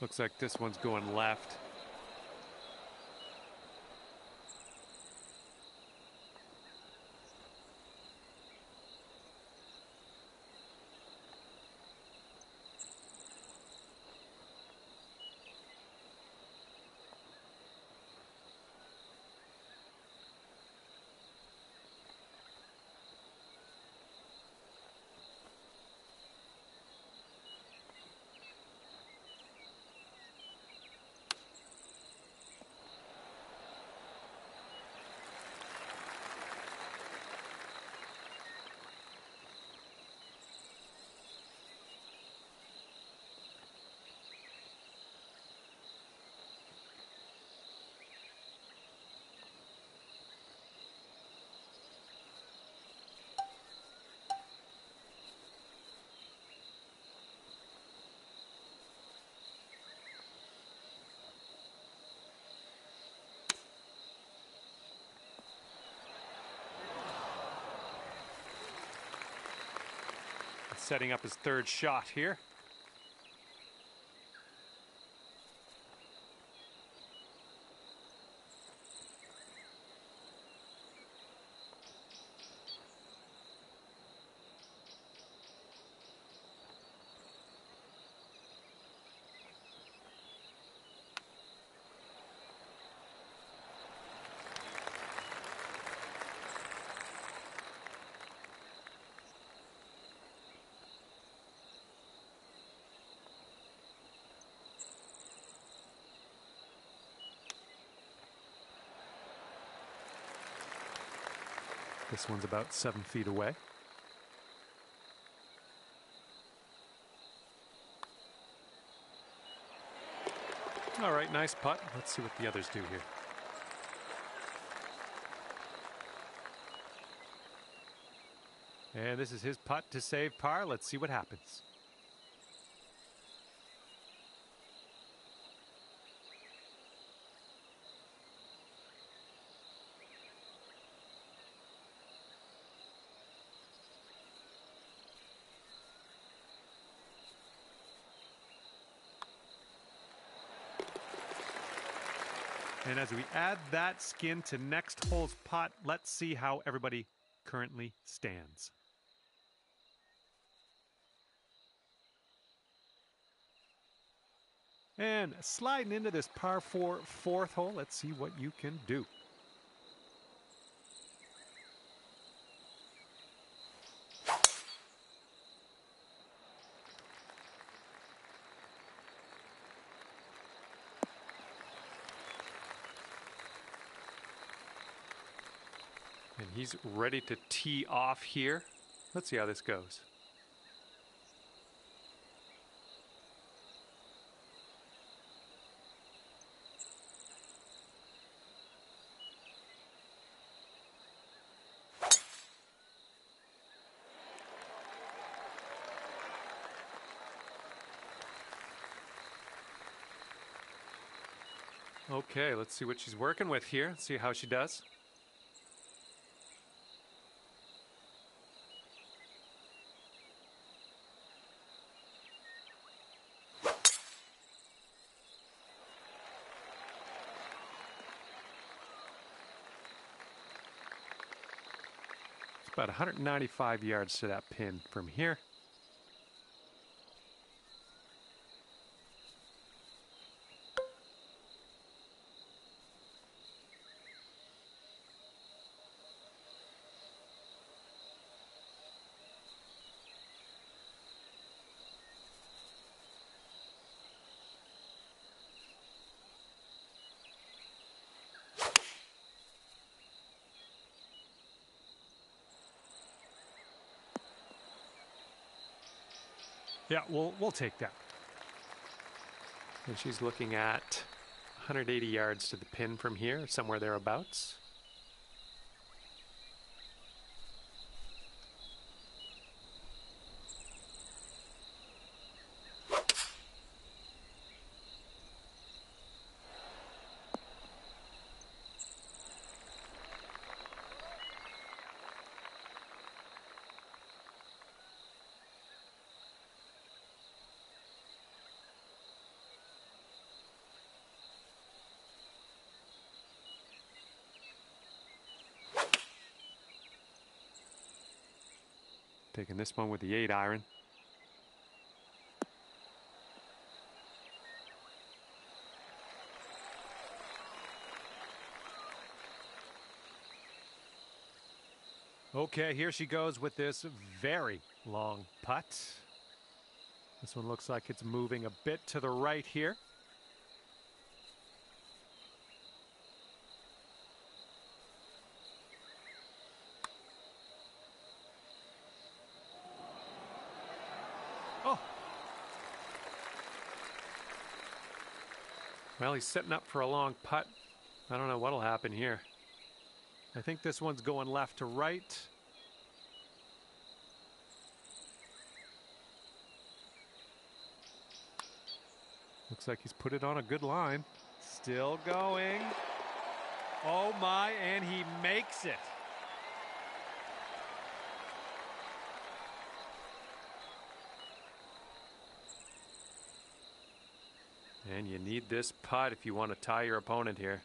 Looks like this one's going left. Setting up his third shot here. This one's about 7 feet away. All right, nice putt. Let's see what the others do here. And this is his putt to save par. Let's see what happens. And as we add that skin to next hole's putt, let's see how everybody currently stands. And sliding into this par 4 fourth hole, let's see what you can do. And he's ready to tee off here. Let's see how this goes. Okay, let's see what she's working with here. See how she does. It's about 195 yards to that pin from here. Yeah, we'll take that. And she's looking at 180 yards to the pin from here, somewhere thereabouts.
Taking this one with the 8-iron. Okay, here she goes with this very long putt. This one looks like it's moving a bit to the right here. Oh. Well, he's setting up for a long putt. I don't know what'll happen here. I think this one's going left to right. Looks like he's put it on a good line.
Still going. Oh my, and he makes it.
And you need this putt if you want to tie your opponent here.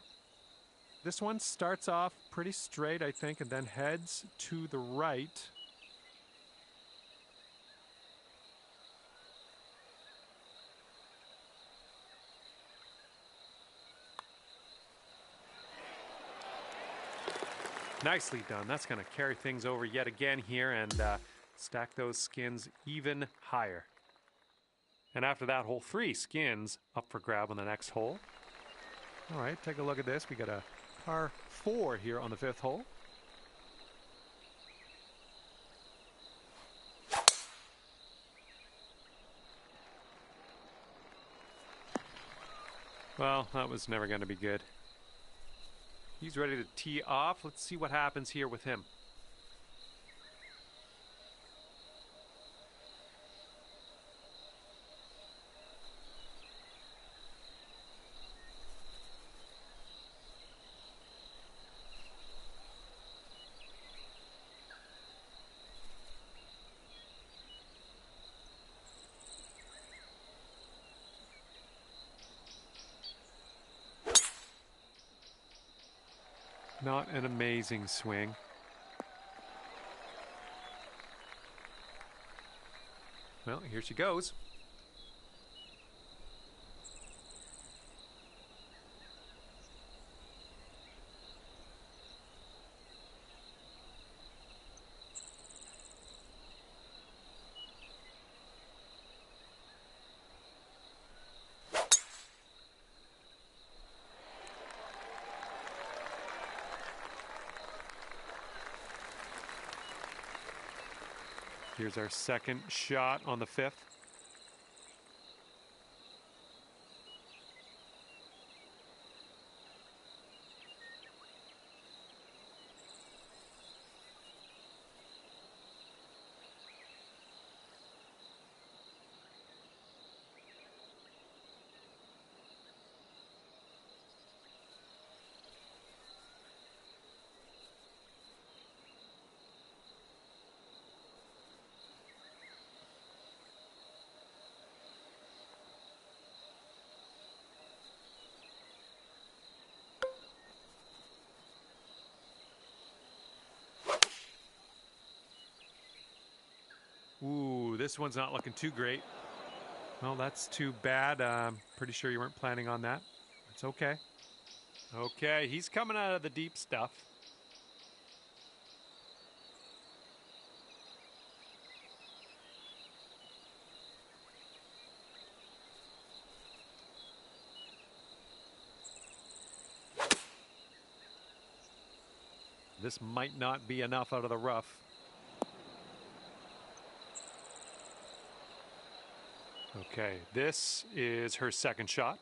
This one starts off pretty straight, I think, and then heads to the right. Nicely done. That's going to carry things over yet again here and stack those skins even higher. And after that, hole 3 skins up for grab on the next hole. All right, take a look at this. We got a par 4 here on the 5th hole. Well, that was never going to be good. He's ready to tee off. Let's see what happens here with him. Not an amazing swing. Well, here she goes. Here's our second shot on the 5th. Ooh, this one's not looking too great. Well, that's too bad. Pretty sure you weren't planning on that. It's okay. Okay, he's coming out of the deep stuff. This might not be enough out of the rough. Okay, this is her second shot.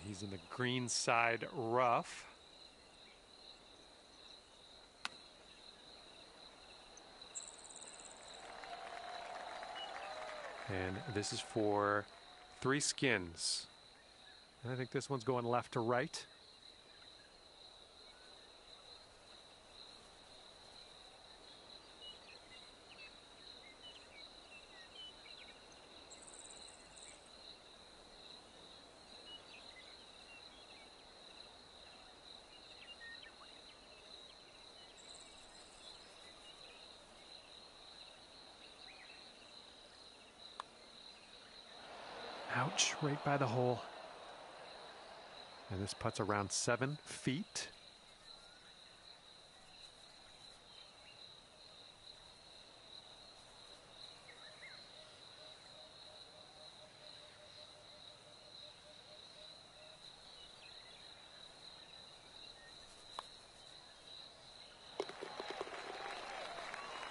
He's in the green side rough. And this is for 3 skins. And I think this one's going left to right. Ouch, right by the hole. And this putt's around 7 feet.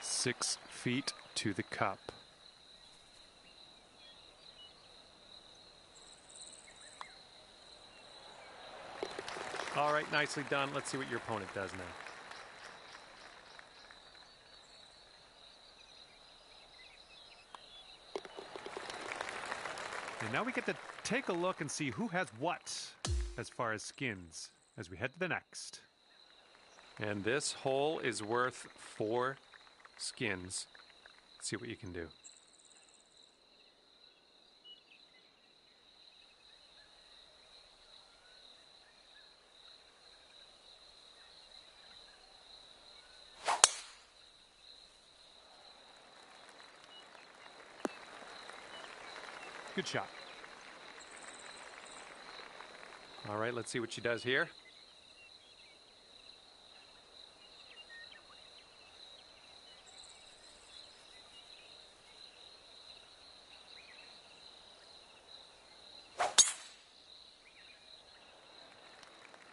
Six feet to the cup. All right, nicely done. Let's see what your opponent does now. And now we get to take a look and see who has what as far as skins as we head to the next. And this hole is worth 4 skins. Let's see what you can do. Good shot. All right, let's see what she does here.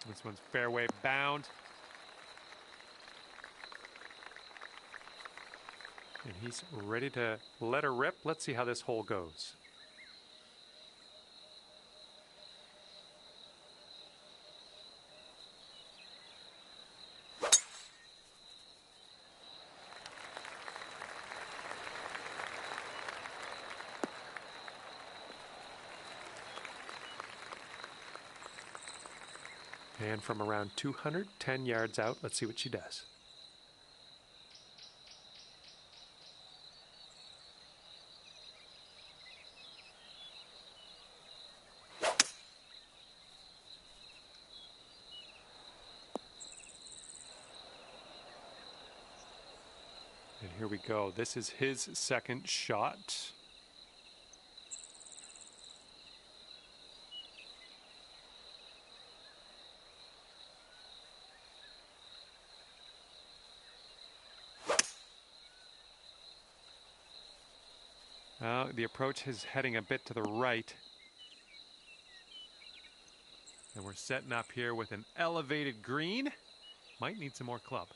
This one's fairway bound. And he's ready to let her rip. Let's see how this hole goes. And from around 210 yards out, let's see what she does. And here we go. This is his second shot. The approach is heading a bit to the right. And we're setting up here with an elevated green. Might need some more club.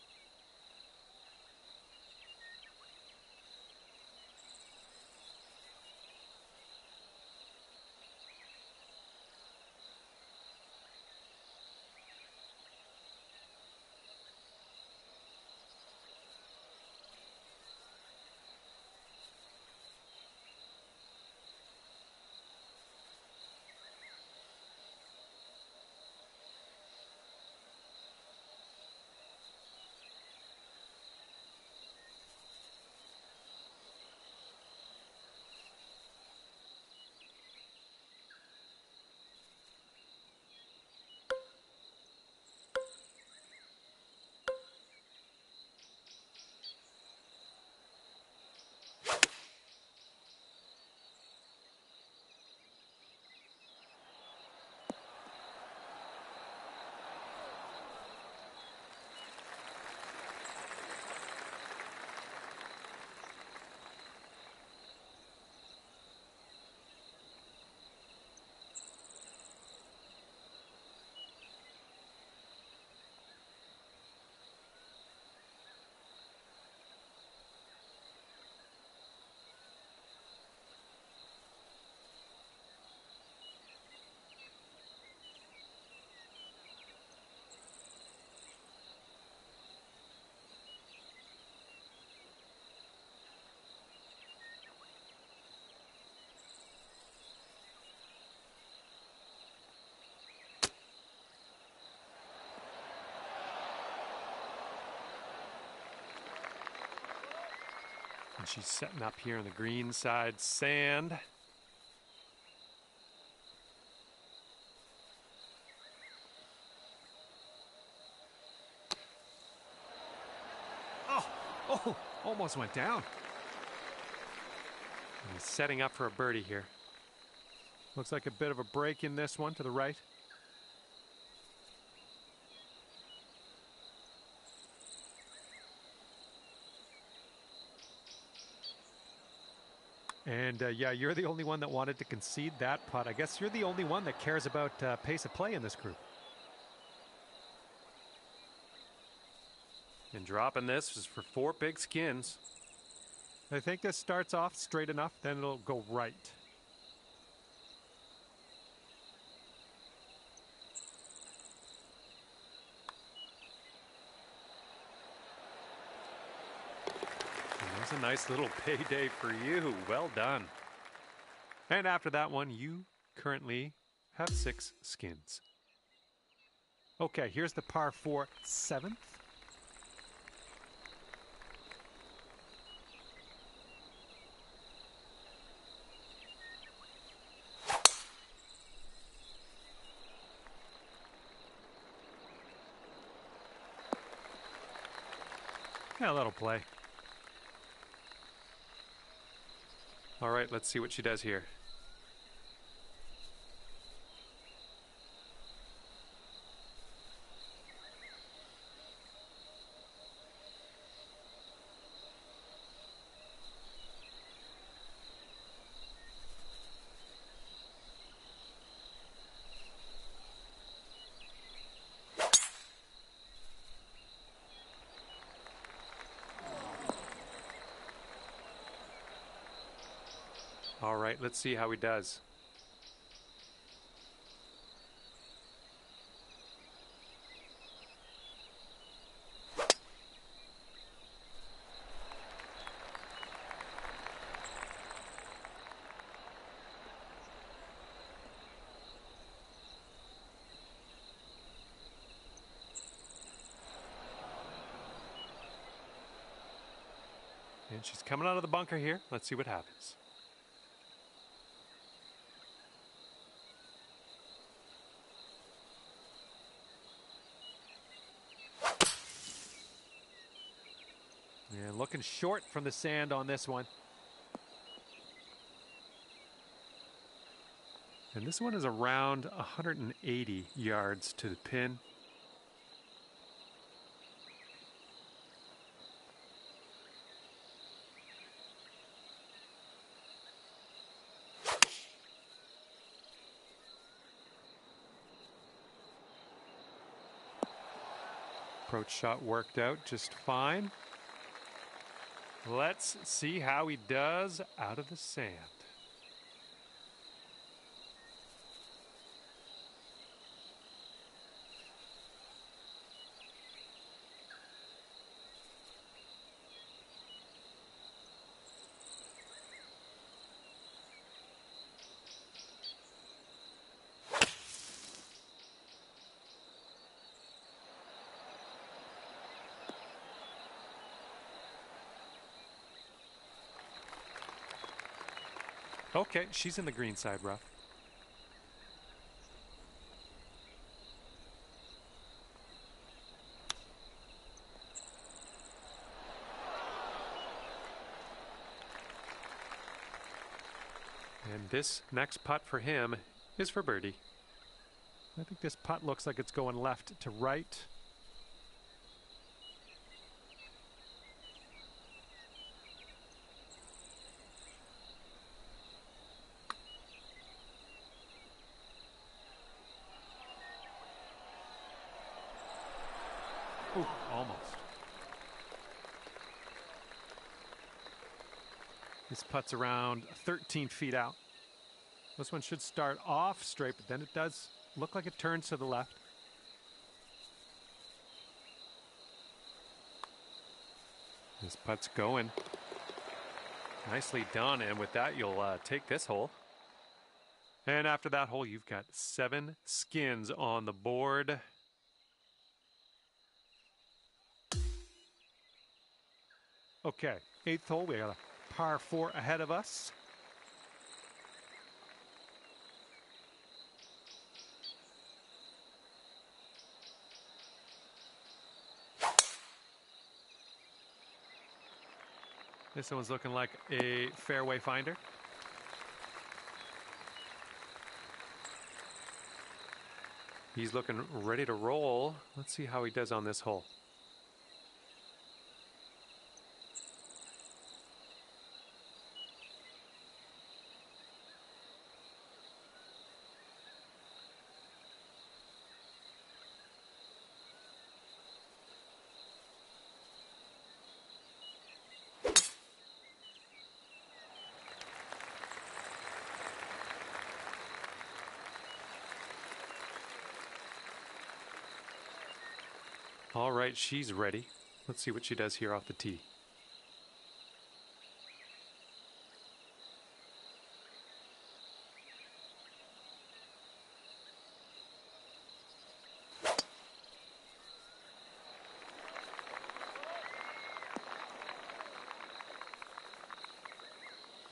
And she's setting up here on the green side sand. Oh, almost went down. And he's setting up for a birdie here. Looks like a bit of a break in this one to the right. And yeah, you're the only one that wanted to concede that putt. I guess you're the only one that cares about pace of play in this group. And dropping this is for 4 big skins. I think this starts off straight enough, then it'll go right. And there's a nice little payday for you. Well done. And after that one, you currently have 6 skins. Okay, here's the par 4 7th. Yeah, that'll play. All right, let's see what she does here. All right, let's see how he does. And she's coming out of the bunker here. Let's see what happens. And looking short from the sand on this one. And this one is around 180 yards to the pin. Approach shot worked out just fine. Let's see how he does out of the sand. Okay, she's in the green side rough. And this next putt for him is for birdie. I think this putt looks like it's going left to right. Ooh, almost. This putt's around 13 feet out. This one should start off straight, but then it does look like it turns to the left. This putt's going. Nicely done, and with that, you'll take this hole. And after that hole, you've got 7 skins on the board. Okay, 8th hole, we got a
par 4 ahead of us. This one's looking like a fairway finder. He's looking ready to roll. Let's see how he does on this hole. All right, she's ready. Let's see what she does here off the tee.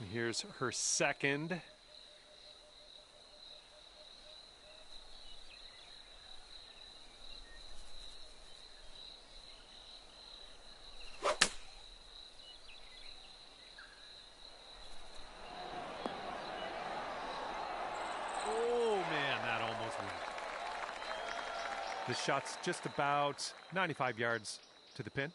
And here's her second. The shot's just about 95 yards to the pin.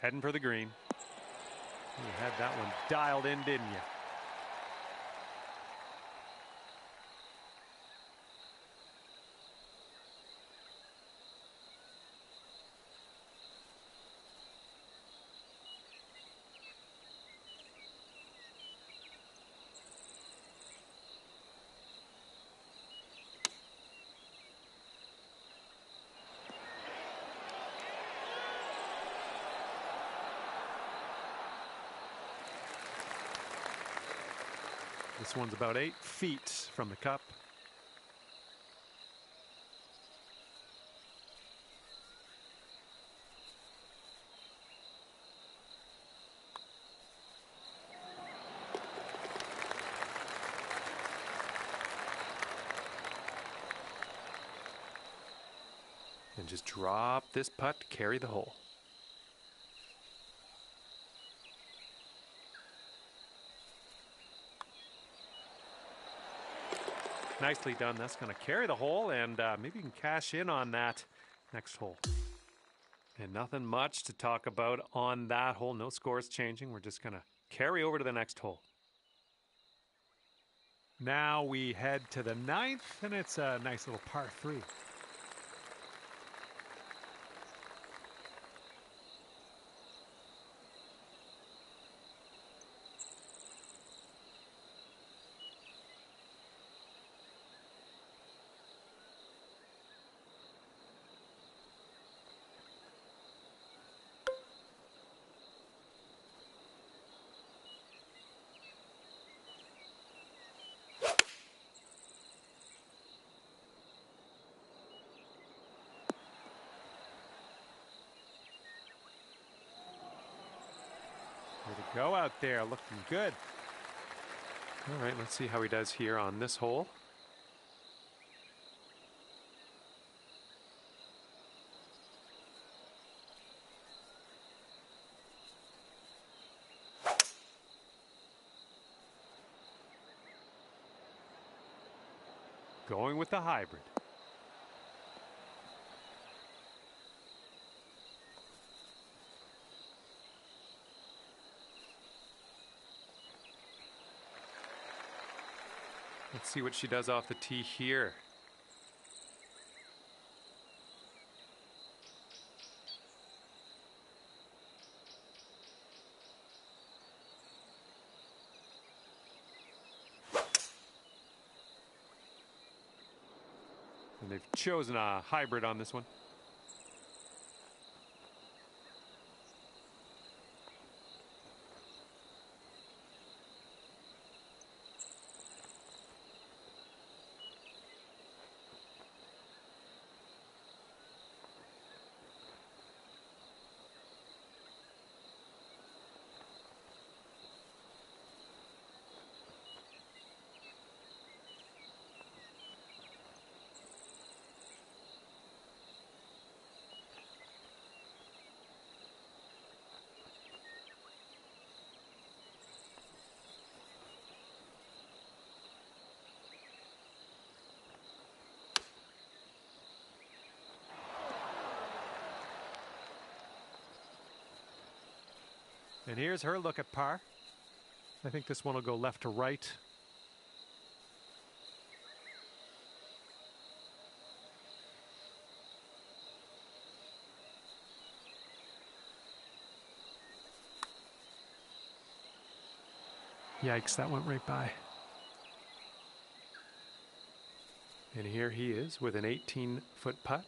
Heading for the green. You had that one dialed in, didn't you? This one's about 8 feet from the cup. And just drop this putt to carry the hole. Nicely done. That's going to carry the hole, and maybe you can cash in on that next hole. And nothing much to talk about on that hole. No scores changing. We're just going to carry over to the next hole. Now we head to the 9th, and it's a nice little par 3. Way to go out there, looking good. All right, let's see how he does here on this hole. Going with the hybrid. Let's see what she does off the tee here. And they've chosen a hybrid on this one. And here's her look at par. I think this one will go left to right. Yikes, that went right by. And here he is with an 18-foot putt.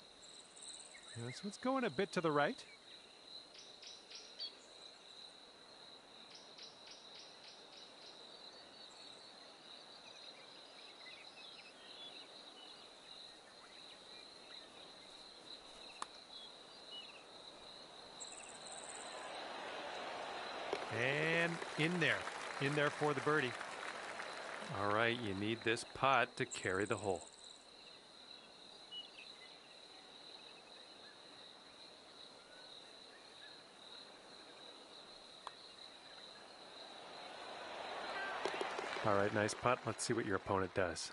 So it's going a bit to the right. And in there for the birdie. All right, you need this putt to carry the hole. All right, nice putt. Let's see what your opponent does.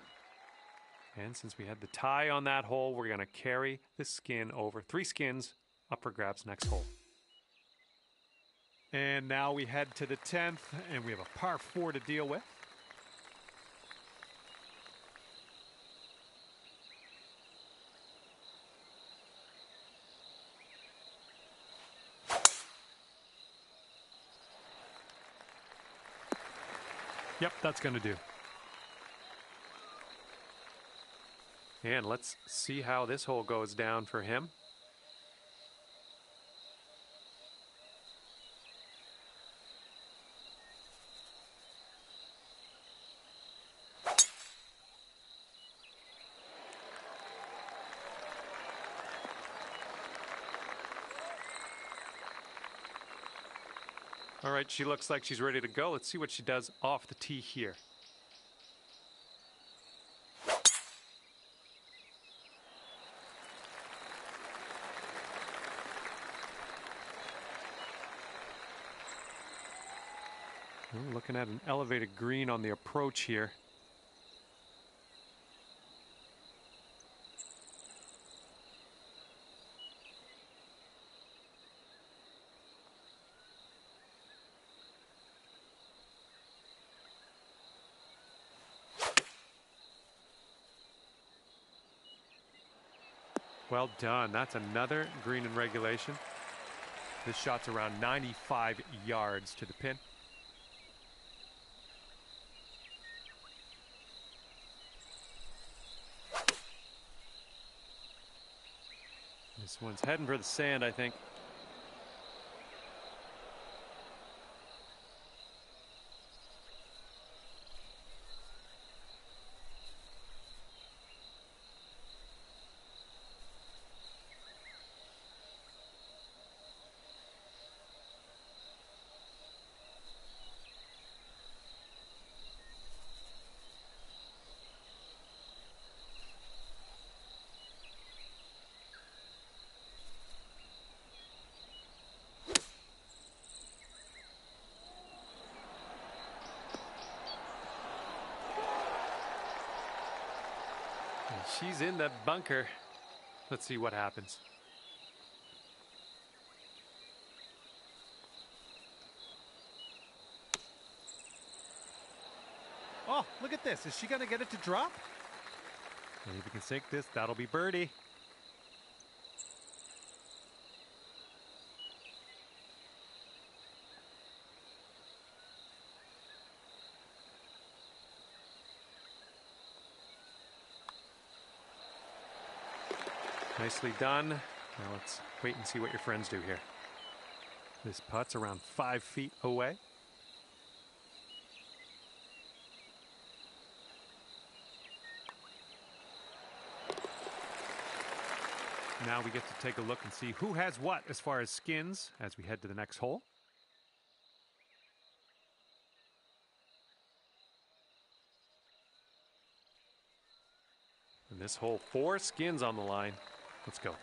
And since we had the tie on that hole, we're going to carry the skin over. 3 skins up for grabs next hole. And now we head to the 10th, and we have a par 4 to deal with. Yep, that's going to do. And let's see how this hole goes down for him. All right, she looks like she's ready to go. Let's see what she does off the tee here. We're looking at an elevated green on the approach here. Well done. That's another green in regulation. This shot's around 95 yards to the pin. This one's heading for the sand, I think. She's in the bunker. Let's see what happens. Oh, look at this. Is she going to get it to drop? And if we can sink this, that'll be birdie. Nicely done. Now let's wait and see what your friends do here. This putt's around 5 feet away. Now we get to take a look and see who has what as far as skins as we head to the next hole. And this hole, 4 skins on the line. Let's go.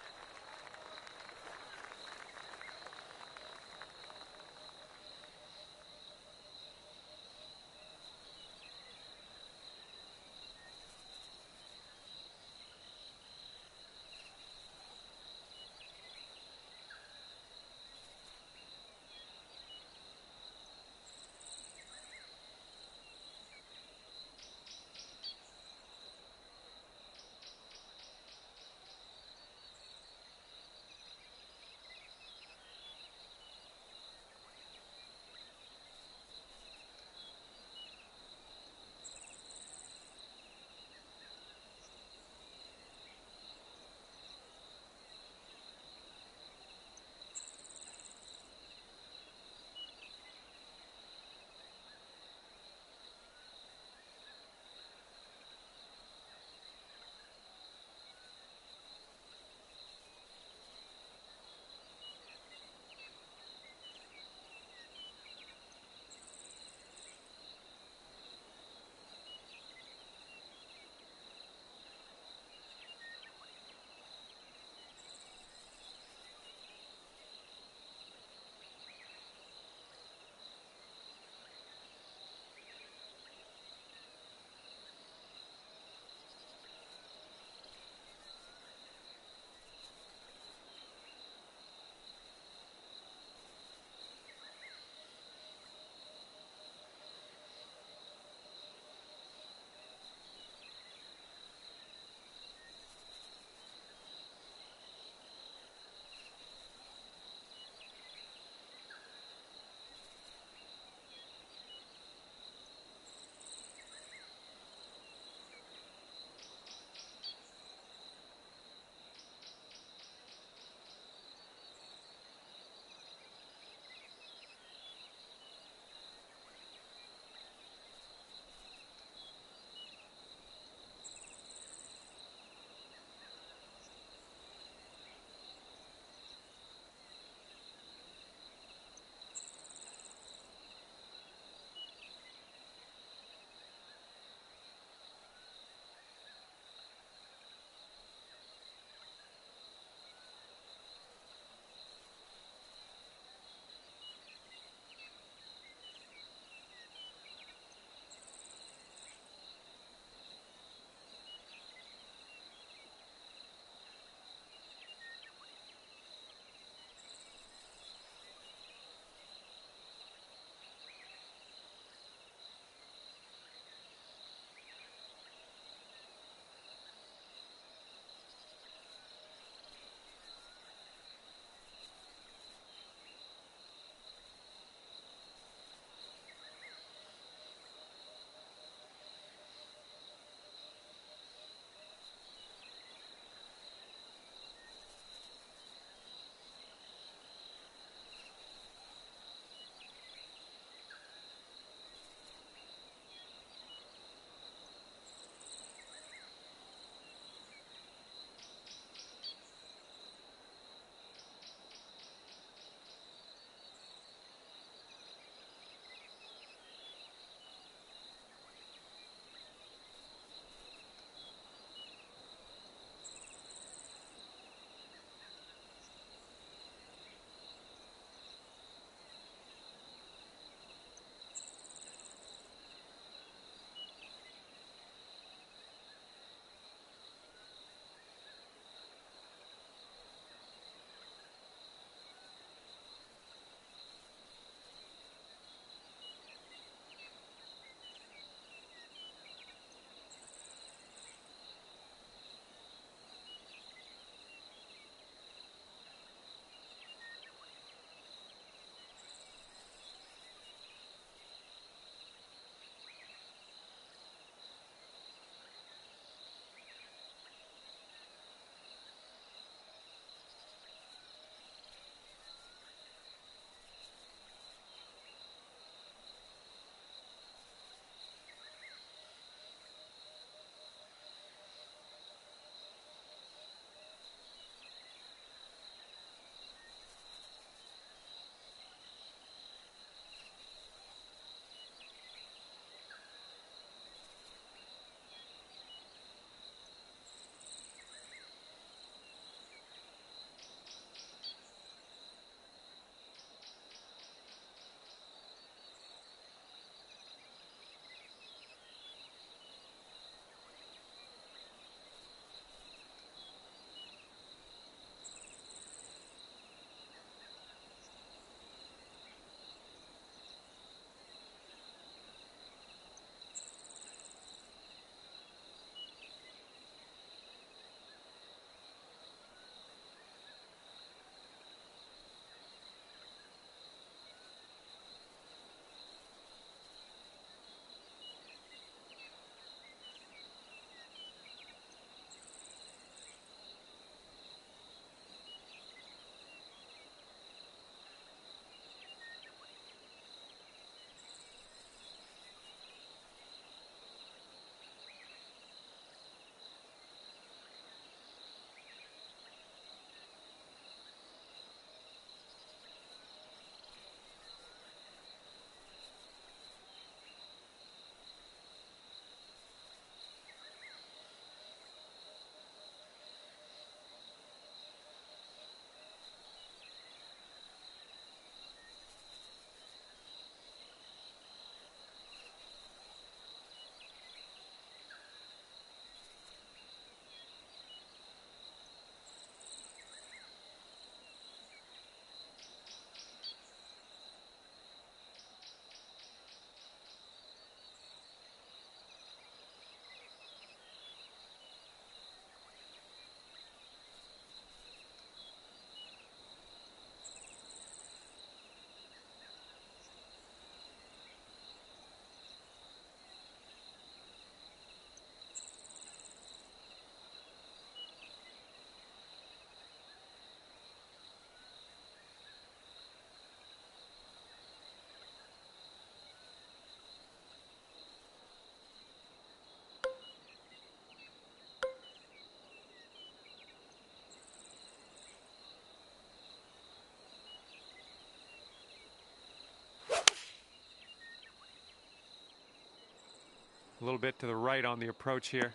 A little bit to the right on the approach here.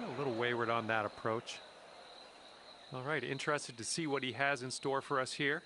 A little wayward on that approach. All right, interested to see what he has in store for us here.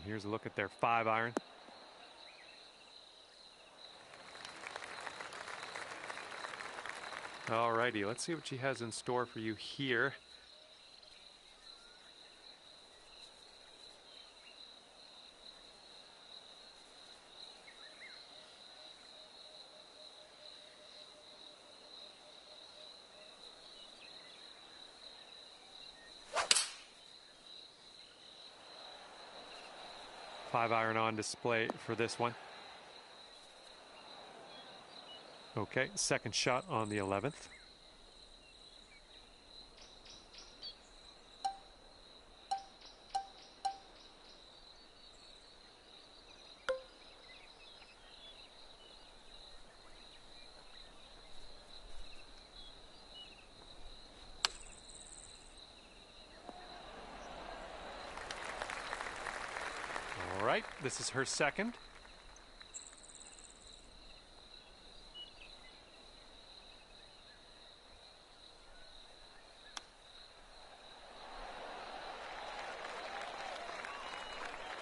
Here's a look at their 5-iron. All righty, let's see what she has in store for you here. Five-iron on display for this one. Okay, second shot on the 11th. All right, this is her second.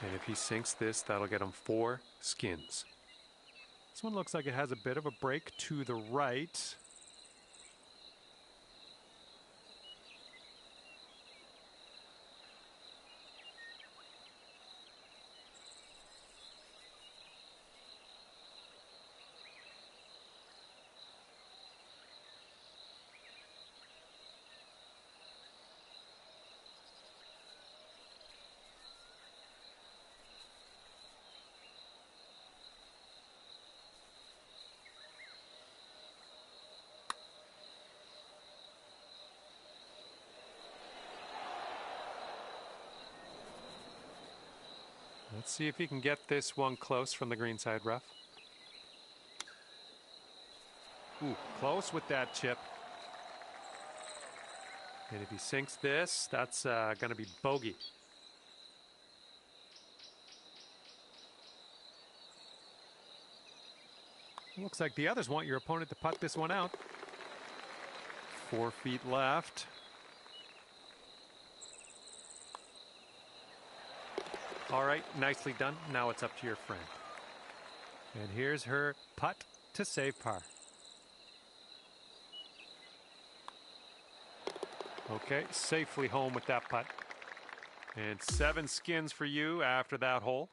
And if he sinks this, that'll get him 4 skins. This one looks like it has a bit of a break to the right. Let's see if he can get this one close from the greenside rough. Ooh, close with that chip. And if he sinks this, that's going to be bogey. Looks like the others want your opponent to putt this one out. 4 feet left. All right, nicely done. Now it's up to your friend. And here's her putt to save par. Okay, safely home with that putt. And 7 skins for you after that hole.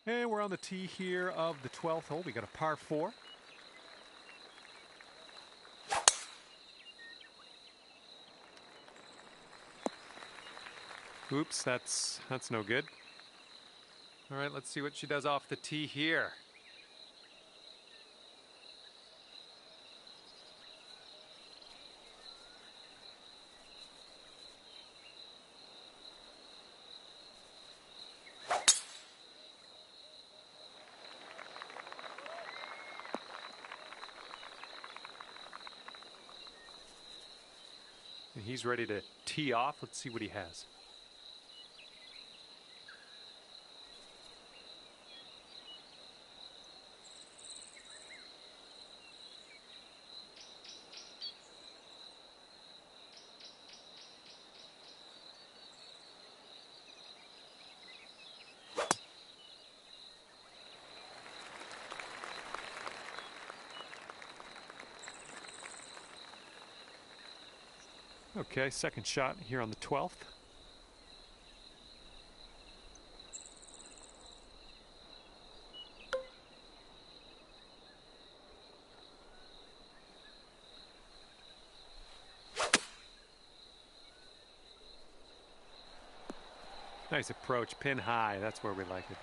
And we're on the tee here of the 12th hole. We got a par 4. Oops, that's no good. All right, let's see what she does off the tee here.
he's ready to tee off. Let's see what he has. Okay, second shot here on the 12th. Nice approach, pin high. That's where we like it.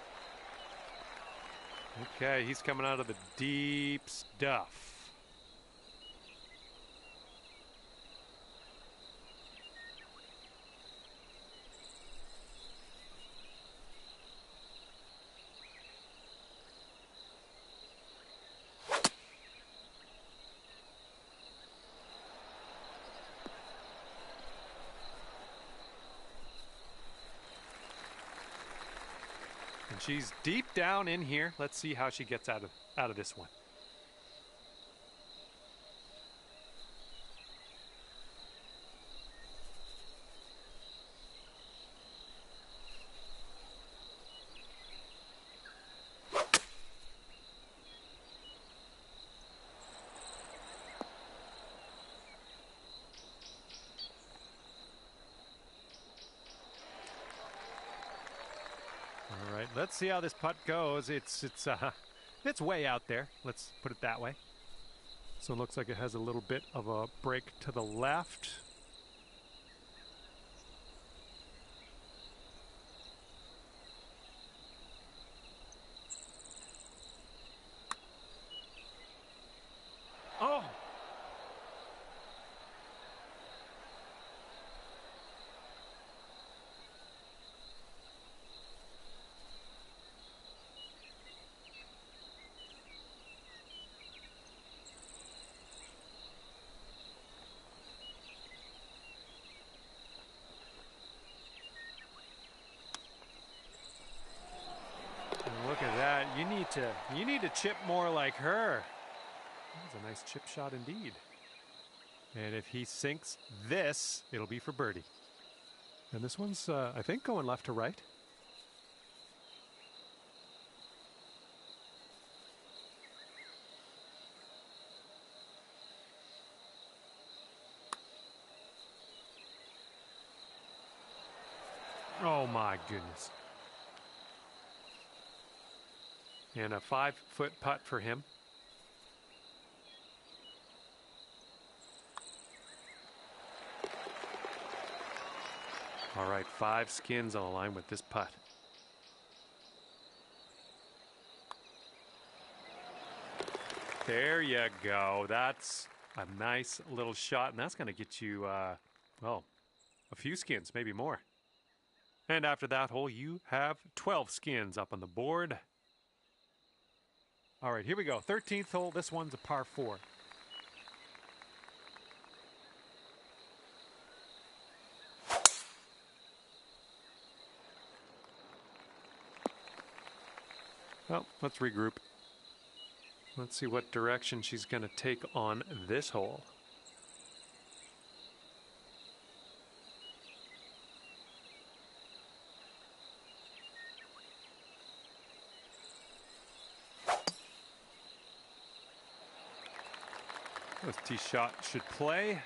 Okay, he's coming out of the deep stuff. And she's deep down in here. Let's see how she gets out of this one. All right, let's see how this putt goes. It's way out there. Let's put it that way. So it looks like it has a little bit of a break to the left. Oh! Look at that. You need to chip more like her. That's a nice chip shot indeed. And if he sinks this, it'll be for birdie. And this one's, I think, going left to right. Oh my goodness. And a 5-foot putt for him. All right, 5 skins on the line with this putt. There you go. That's a nice little shot, and that's going to get you, well, a few skins, maybe more. And after that hole, you have 12 skins up on the board. All right, here we go. 13th hole. This one's a par 4. Well, let's regroup. Let's see what direction she's going to take on this hole. This tee shot should play.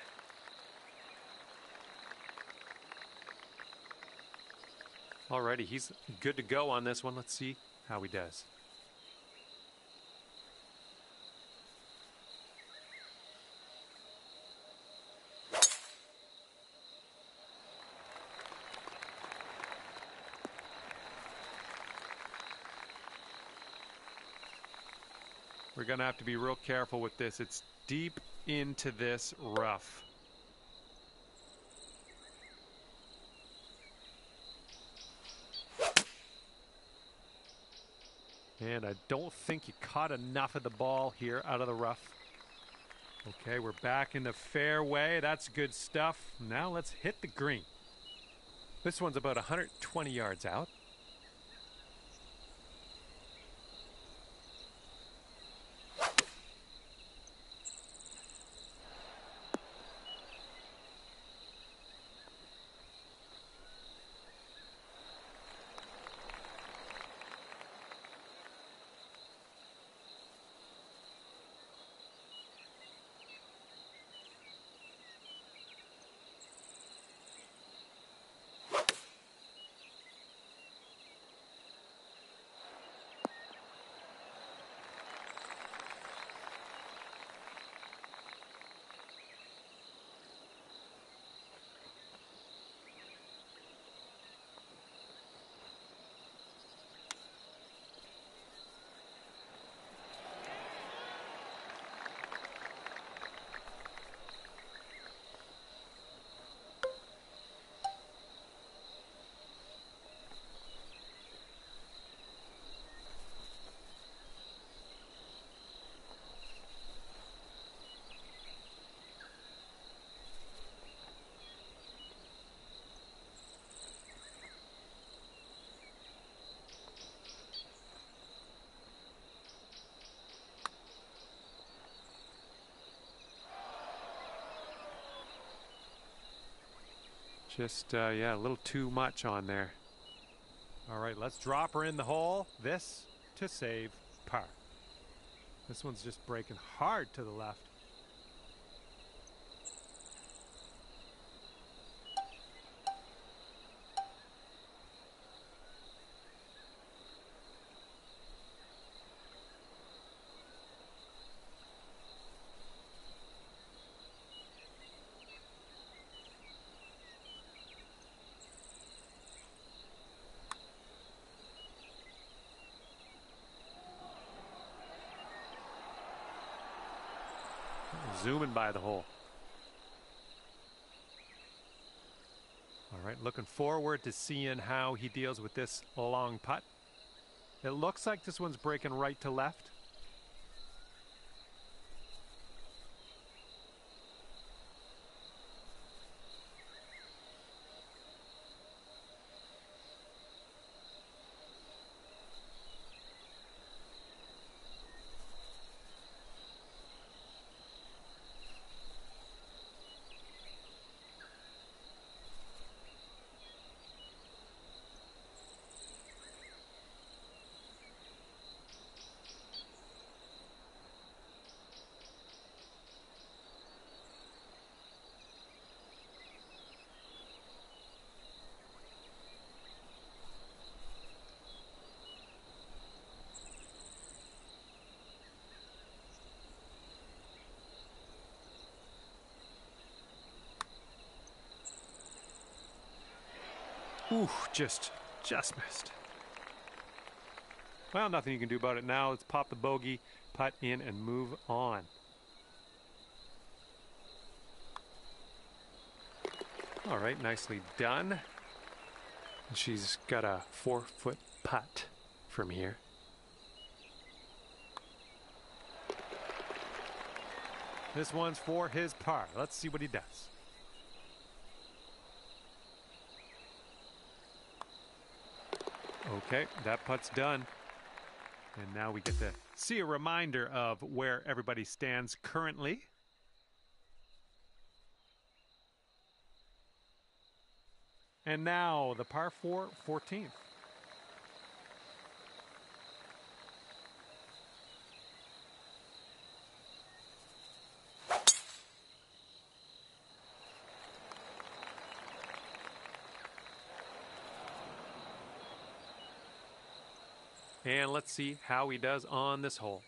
Alrighty, he's good to go on this one. Let's see how he does. We're going to have to be real careful with this. It's deep into this rough. And I don't think you caught enough of the ball here out of the rough.
Okay, we're back in the fairway. That's good stuff. Now let's hit the green. This one's about 120 yards out. Just, yeah, a little too much on there. All right, let's drop her in the hole. This to save par. This one's just breaking hard to the left. Zooming by the hole. All right, looking forward to seeing how he deals with this long putt. It looks like this one's breaking right to left. Ooh, just missed. Well, nothing you can do about it now. Let's pop the bogey, putt in, and move on. All right, nicely done. She's got a 4-foot putt from here. This one's for his par. Let's see what he does. Okay, that putt's done. And now we get to see a reminder of where everybody stands currently. And now the par 4 14th. And let's see how he does on this hole.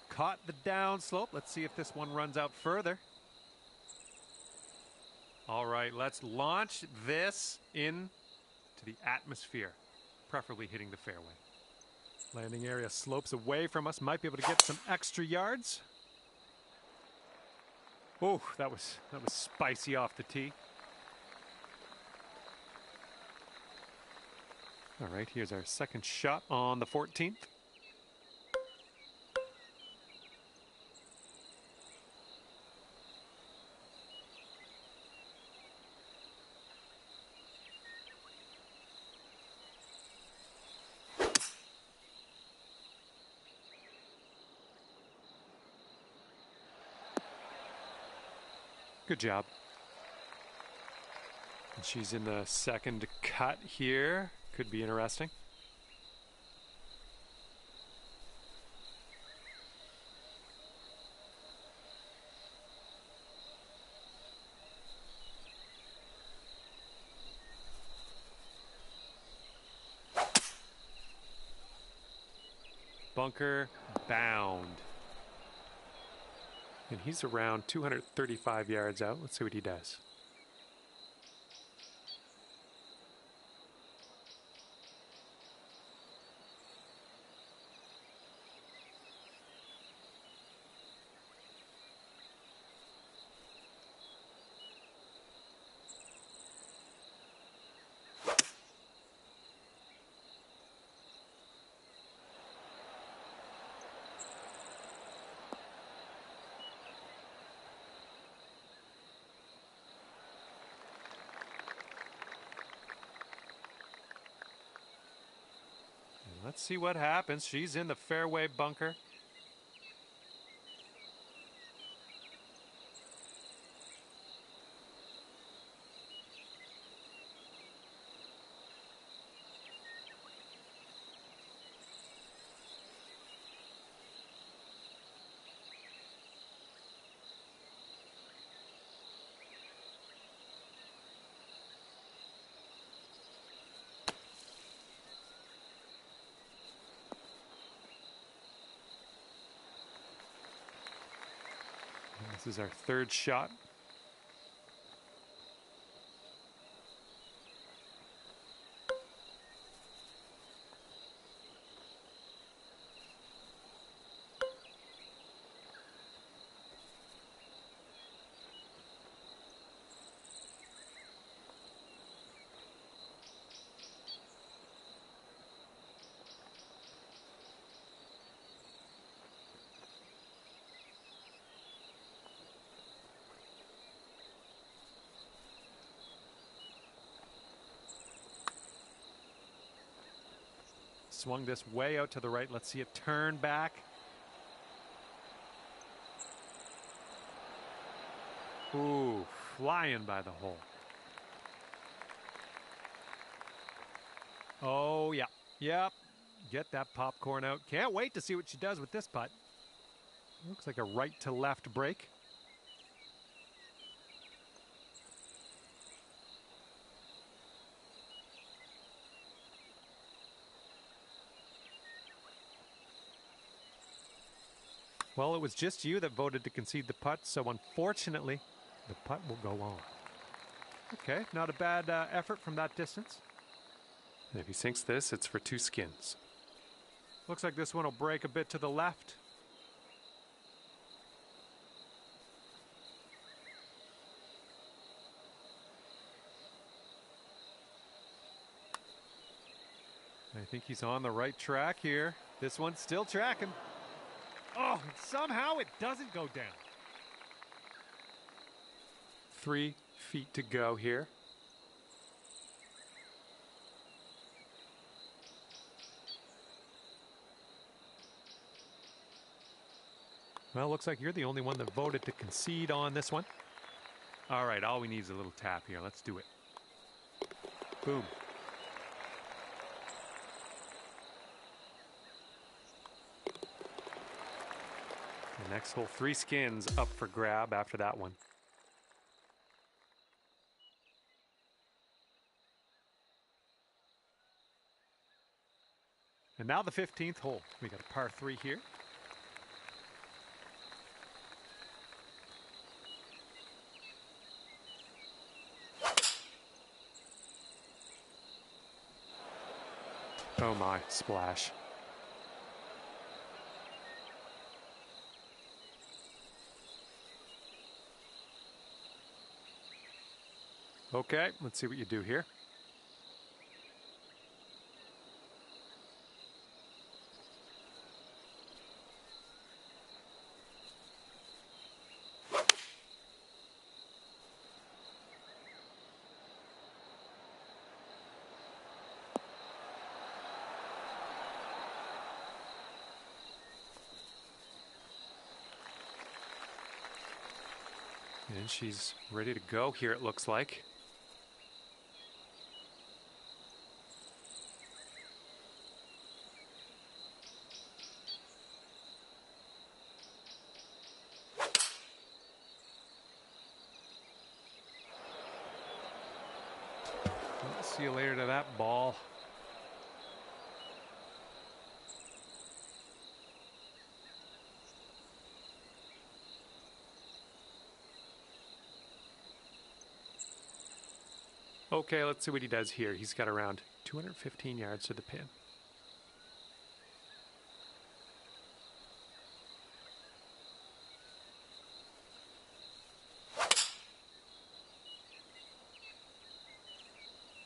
Caught the downslope. Let's see if this one runs out further. All right, let's launch this into the atmosphere, preferably hitting the fairway. Landing area slopes away from us. Might be able to get some extra yards. Oh, that was spicy off the tee. All right, here's our second shot on the 14th. Good job. And she's in the second cut here. Could be interesting. Bunker bound. And he's around 235 yards out. Let's see what he does. Let's see what happens. She's in the fairway bunker. This is our third shot. Swung this way out to the right. Let's see it turn back. Ooh, flying by the hole. Oh, yeah. Yep. Get that popcorn out. Can't wait to see what she does with this putt. Looks like a right to left break. Well, it was just you that voted to concede the putt, so unfortunately, the putt will go on. Okay, not a bad effort from that distance. And if he sinks this, it's for 2 skins. Looks like this one will break a bit to the left. I think he's on the right track here. This one's still tracking. Oh, somehow it doesn't go down. 3 feet to go here. Well, looks like you're the only one that voted to concede on this one. All right, all we need is a little tap here. Let's do it. Boom. The next hole, 3 skins up for grab after that one. And now the 15th hole. We got a par 3 here. Oh my, splash. Okay, let's see what you do here.
And she's ready to go here, it looks like. I'll see you later to that ball. Okay, let's see what he does here. He's got around 215 yards to the pin.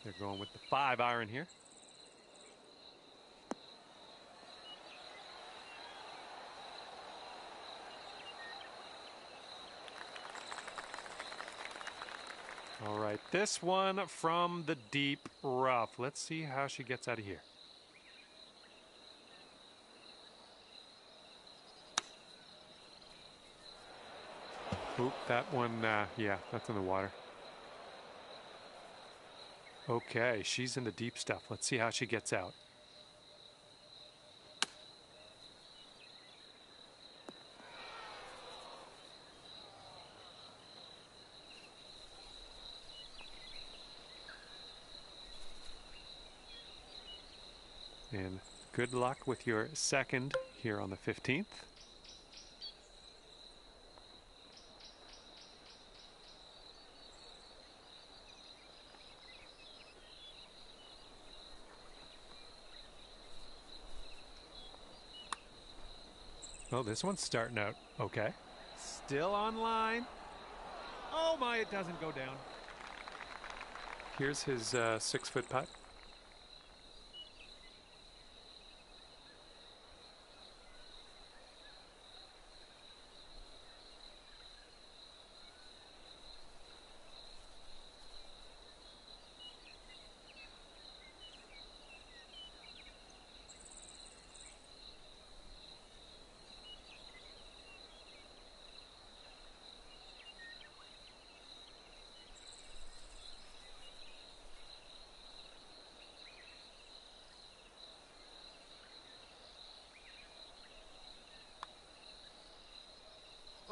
They're going with the 5-iron here. All right, this one from the deep rough. Let's see how she gets out of here. Oop, that one, yeah, that's in the water. Okay, she's in the deep stuff. Let's see how she gets out. And good luck with your second here on the 15th. Oh, this one's starting out okay.
Still online. Oh my, it doesn't go down.
Here's his 6-foot putt.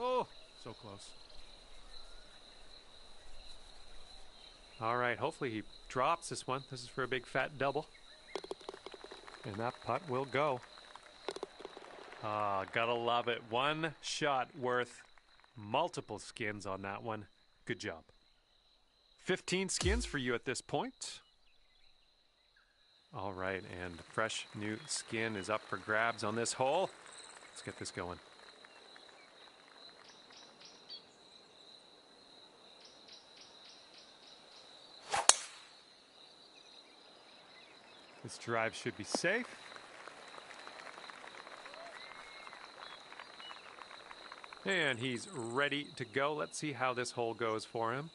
Oh, so close.
All right, hopefully he drops this one. This is for a big fat double. And that putt will go. Ah, gotta love it. One shot worth multiple skins on that one. Good job. 15 skins for you at this point. All right, and fresh new skin is up for grabs on this hole. Let's get this going. This drive should be safe. And he's ready to go. Let's see how this hole goes for him.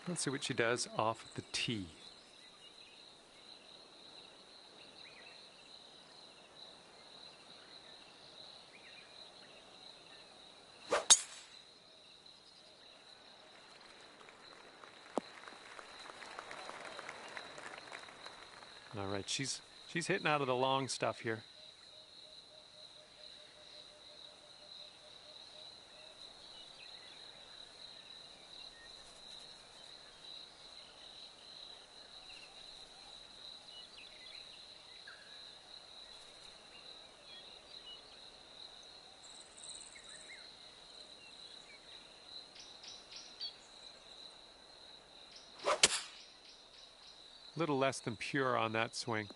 Let's see what she does off the tee. All right, she's hitting out of the long stuff here. Little less than pure on that swing.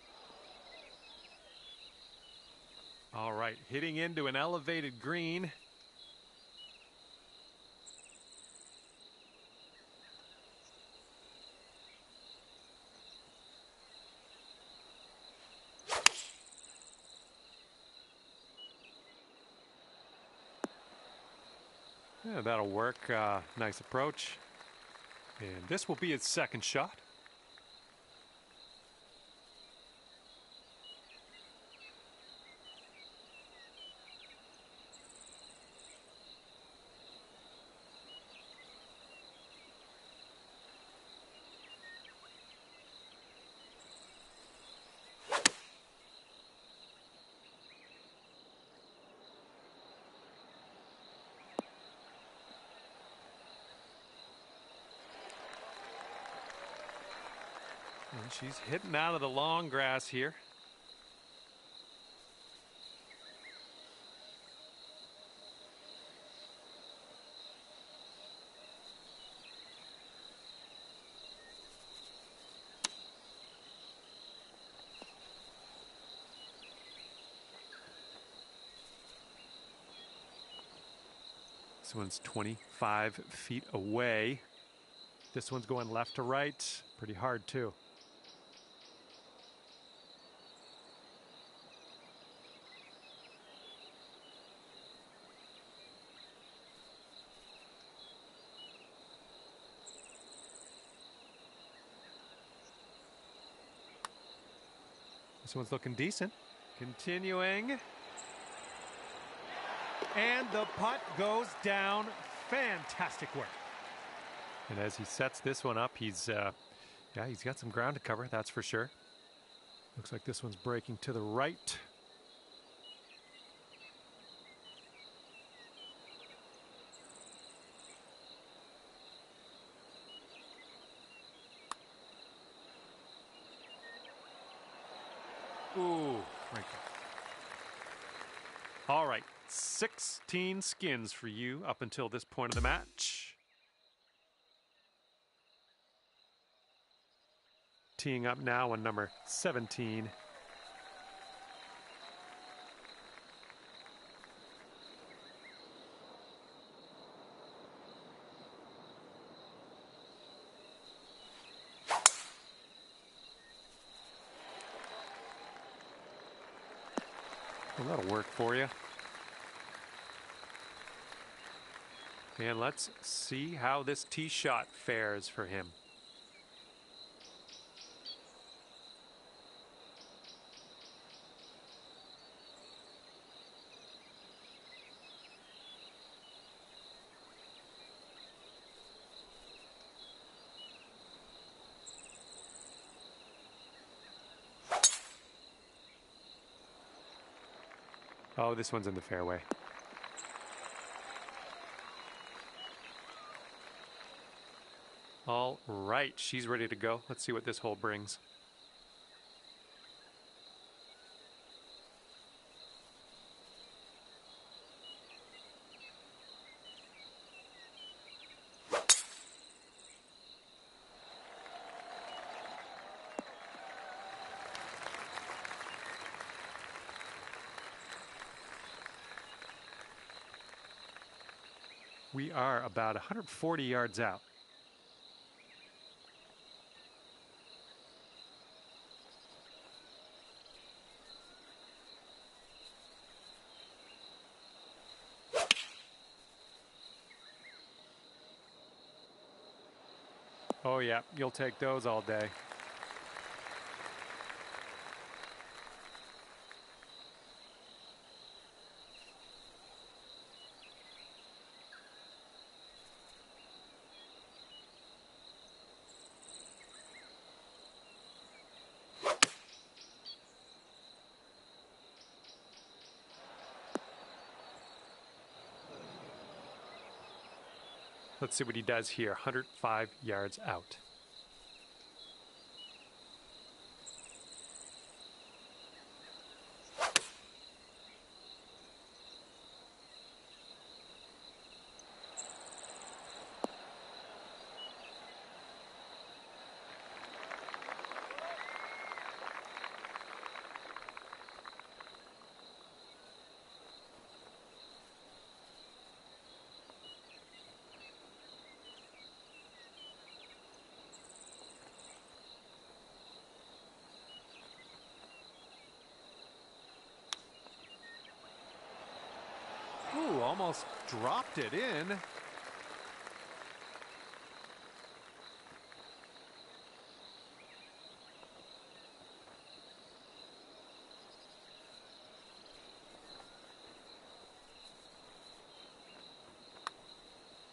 All right, hitting into an elevated green. Yeah, that'll work. Nice approach. And this will be his second shot. And she's hitting out of the long grass here. This one's 25 feet away. This one's going left to right. Pretty hard, too. This one's looking decent.
Continuing. And the putt goes down. Fantastic work.
And as he sets this one up, he's got some ground to cover, that's for sure. Looks like this one's breaking to the right. Ooh, right there. All right, 16 skins for you up until this point of the match. Teeing up now on number 17. Well, that'll work for you. And let's see how this tee shot fares for him. Oh, this one's in the fairway. All right, she's ready to go. Let's see what this hole brings. We are about 140 yards out. Oh yeah, you'll take those all day. Let's see what he does here, 105 yards out.
almost dropped it in.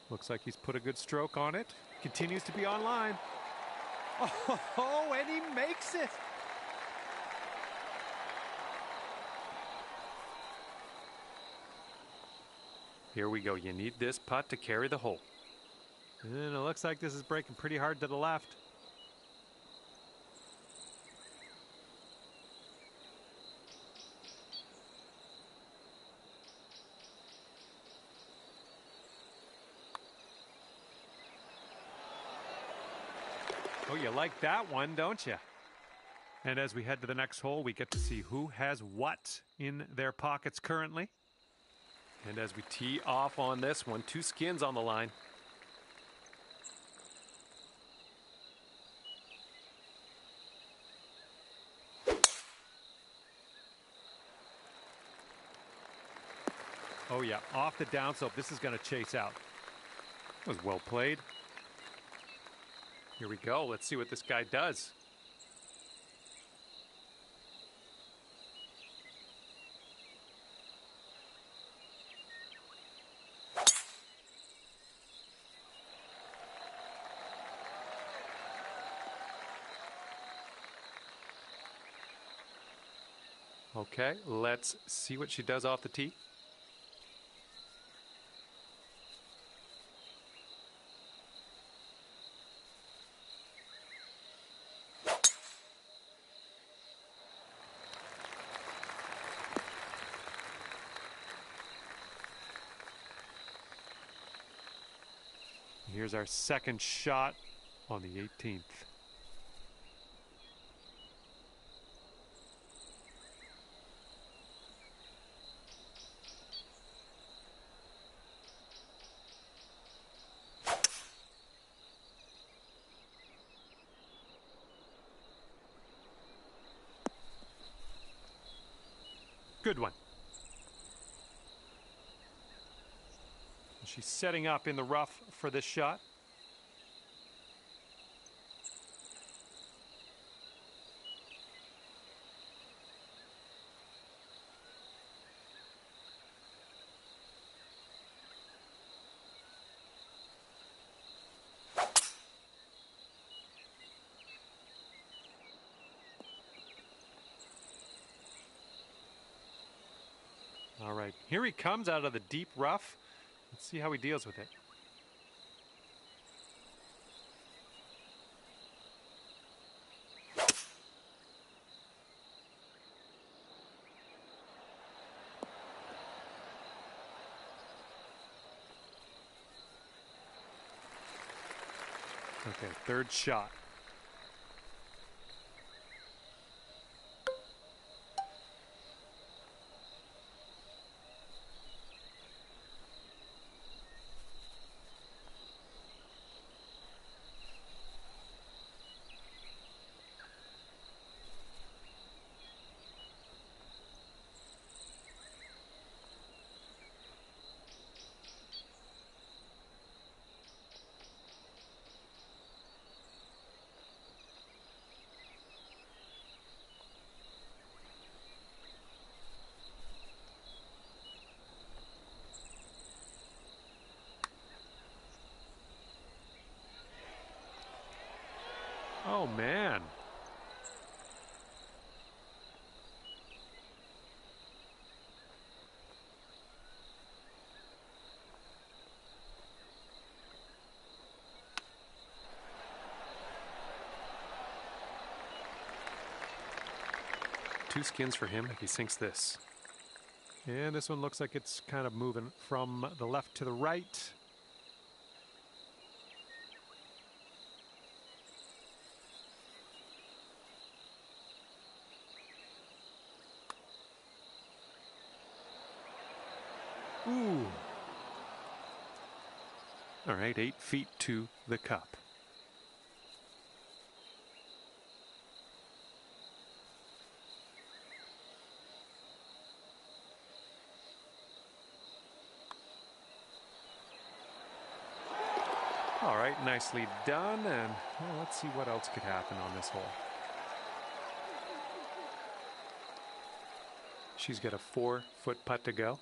Looks like he's put a good stroke on it. Continues to be online. Oh, and he makes it. Here we go. You need this putt to carry the hole. And it looks like this is breaking pretty hard to the left. Oh, you like that one, don't you? And as we head to the next hole, we get to see who has what in their pockets currently. And as we tee off on this one, 2 skins on the line. Oh yeah, off the downslope. This is going to chase out. That was well played. Here we go. Let's see what this guy does. Okay, let's see what she does off the tee. Here's our second shot on the 18th. Good one. She's setting up in the rough for this shot. All right, here he comes out of the deep rough. Let's see how he deals with it. Okay, third shot. Oh, man. Two skins for him if he sinks this. And this one looks like it's kind of moving from the left to the right. Ooh. All right, 8 feet to the cup. All right, nicely done. And well, let's see what else could happen on this hole. She's got a 4-foot putt to go.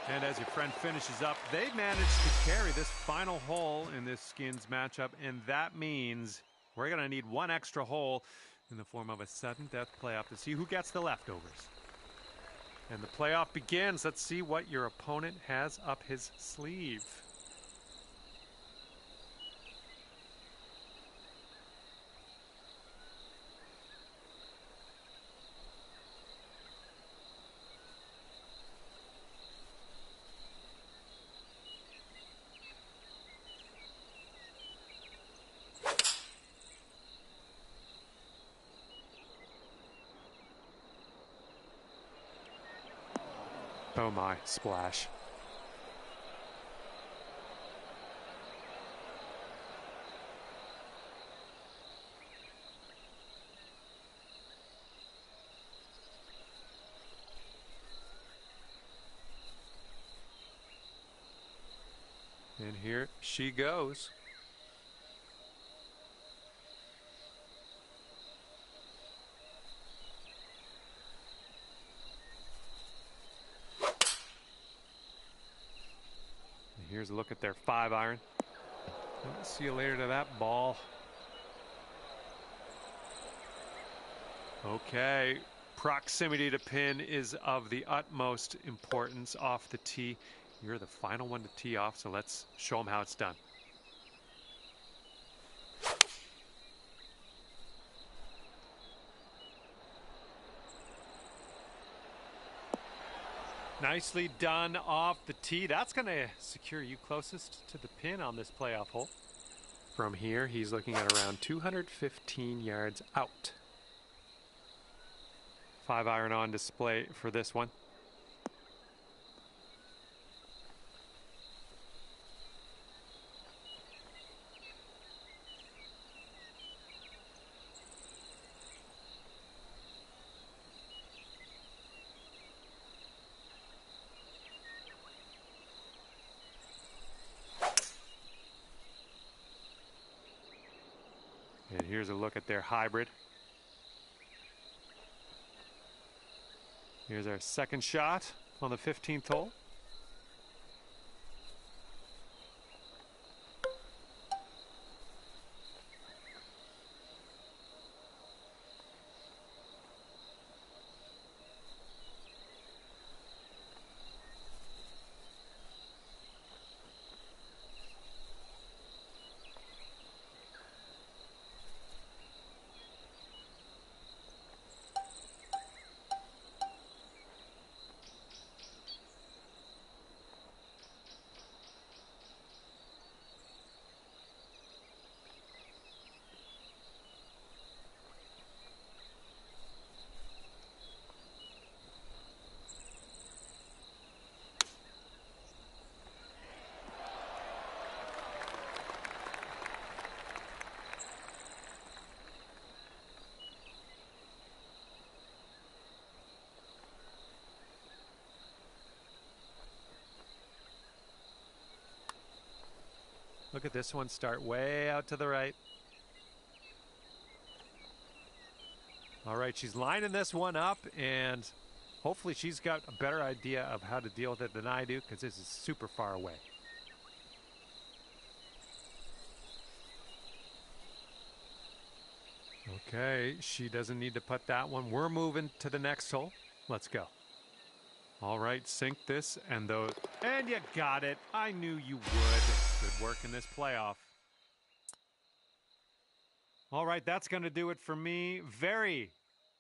And as your friend finishes up, they managed to carry this final hole in this skins matchup, and that means we're going to need one extra hole in the form of a sudden death playoff to see who gets the leftovers. And the playoff begins. Let's see what your opponent has up his sleeve. Oh my, splash. And here she goes. Here's a look at their 5-iron. See you later to that ball. Okay, proximity to pin is of the utmost importance off the tee. You're the final one to tee off, so let's show them how it's done. Nicely done off the tee. That's going to secure you closest to the pin on this playoff hole. From here, he's looking at around 215 yards out. 5-iron on display for this one. And here's a look at their hybrid. Here's our second shot on the 15th hole. Look at this one start way out to the right. All right, she's lining this one up, and hopefully she's got a better idea of how to deal with it than I do, because this is super far away. Okay, she doesn't need to putt that one. We're moving to the next hole. Let's go. All right, sink this, and you got it. I knew you would. Good work in this playoff. All right, that's going to do it for me. Very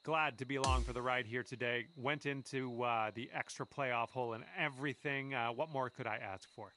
glad to be along for the ride here today. Went into the extra playoff hole and everything. What more could I ask for?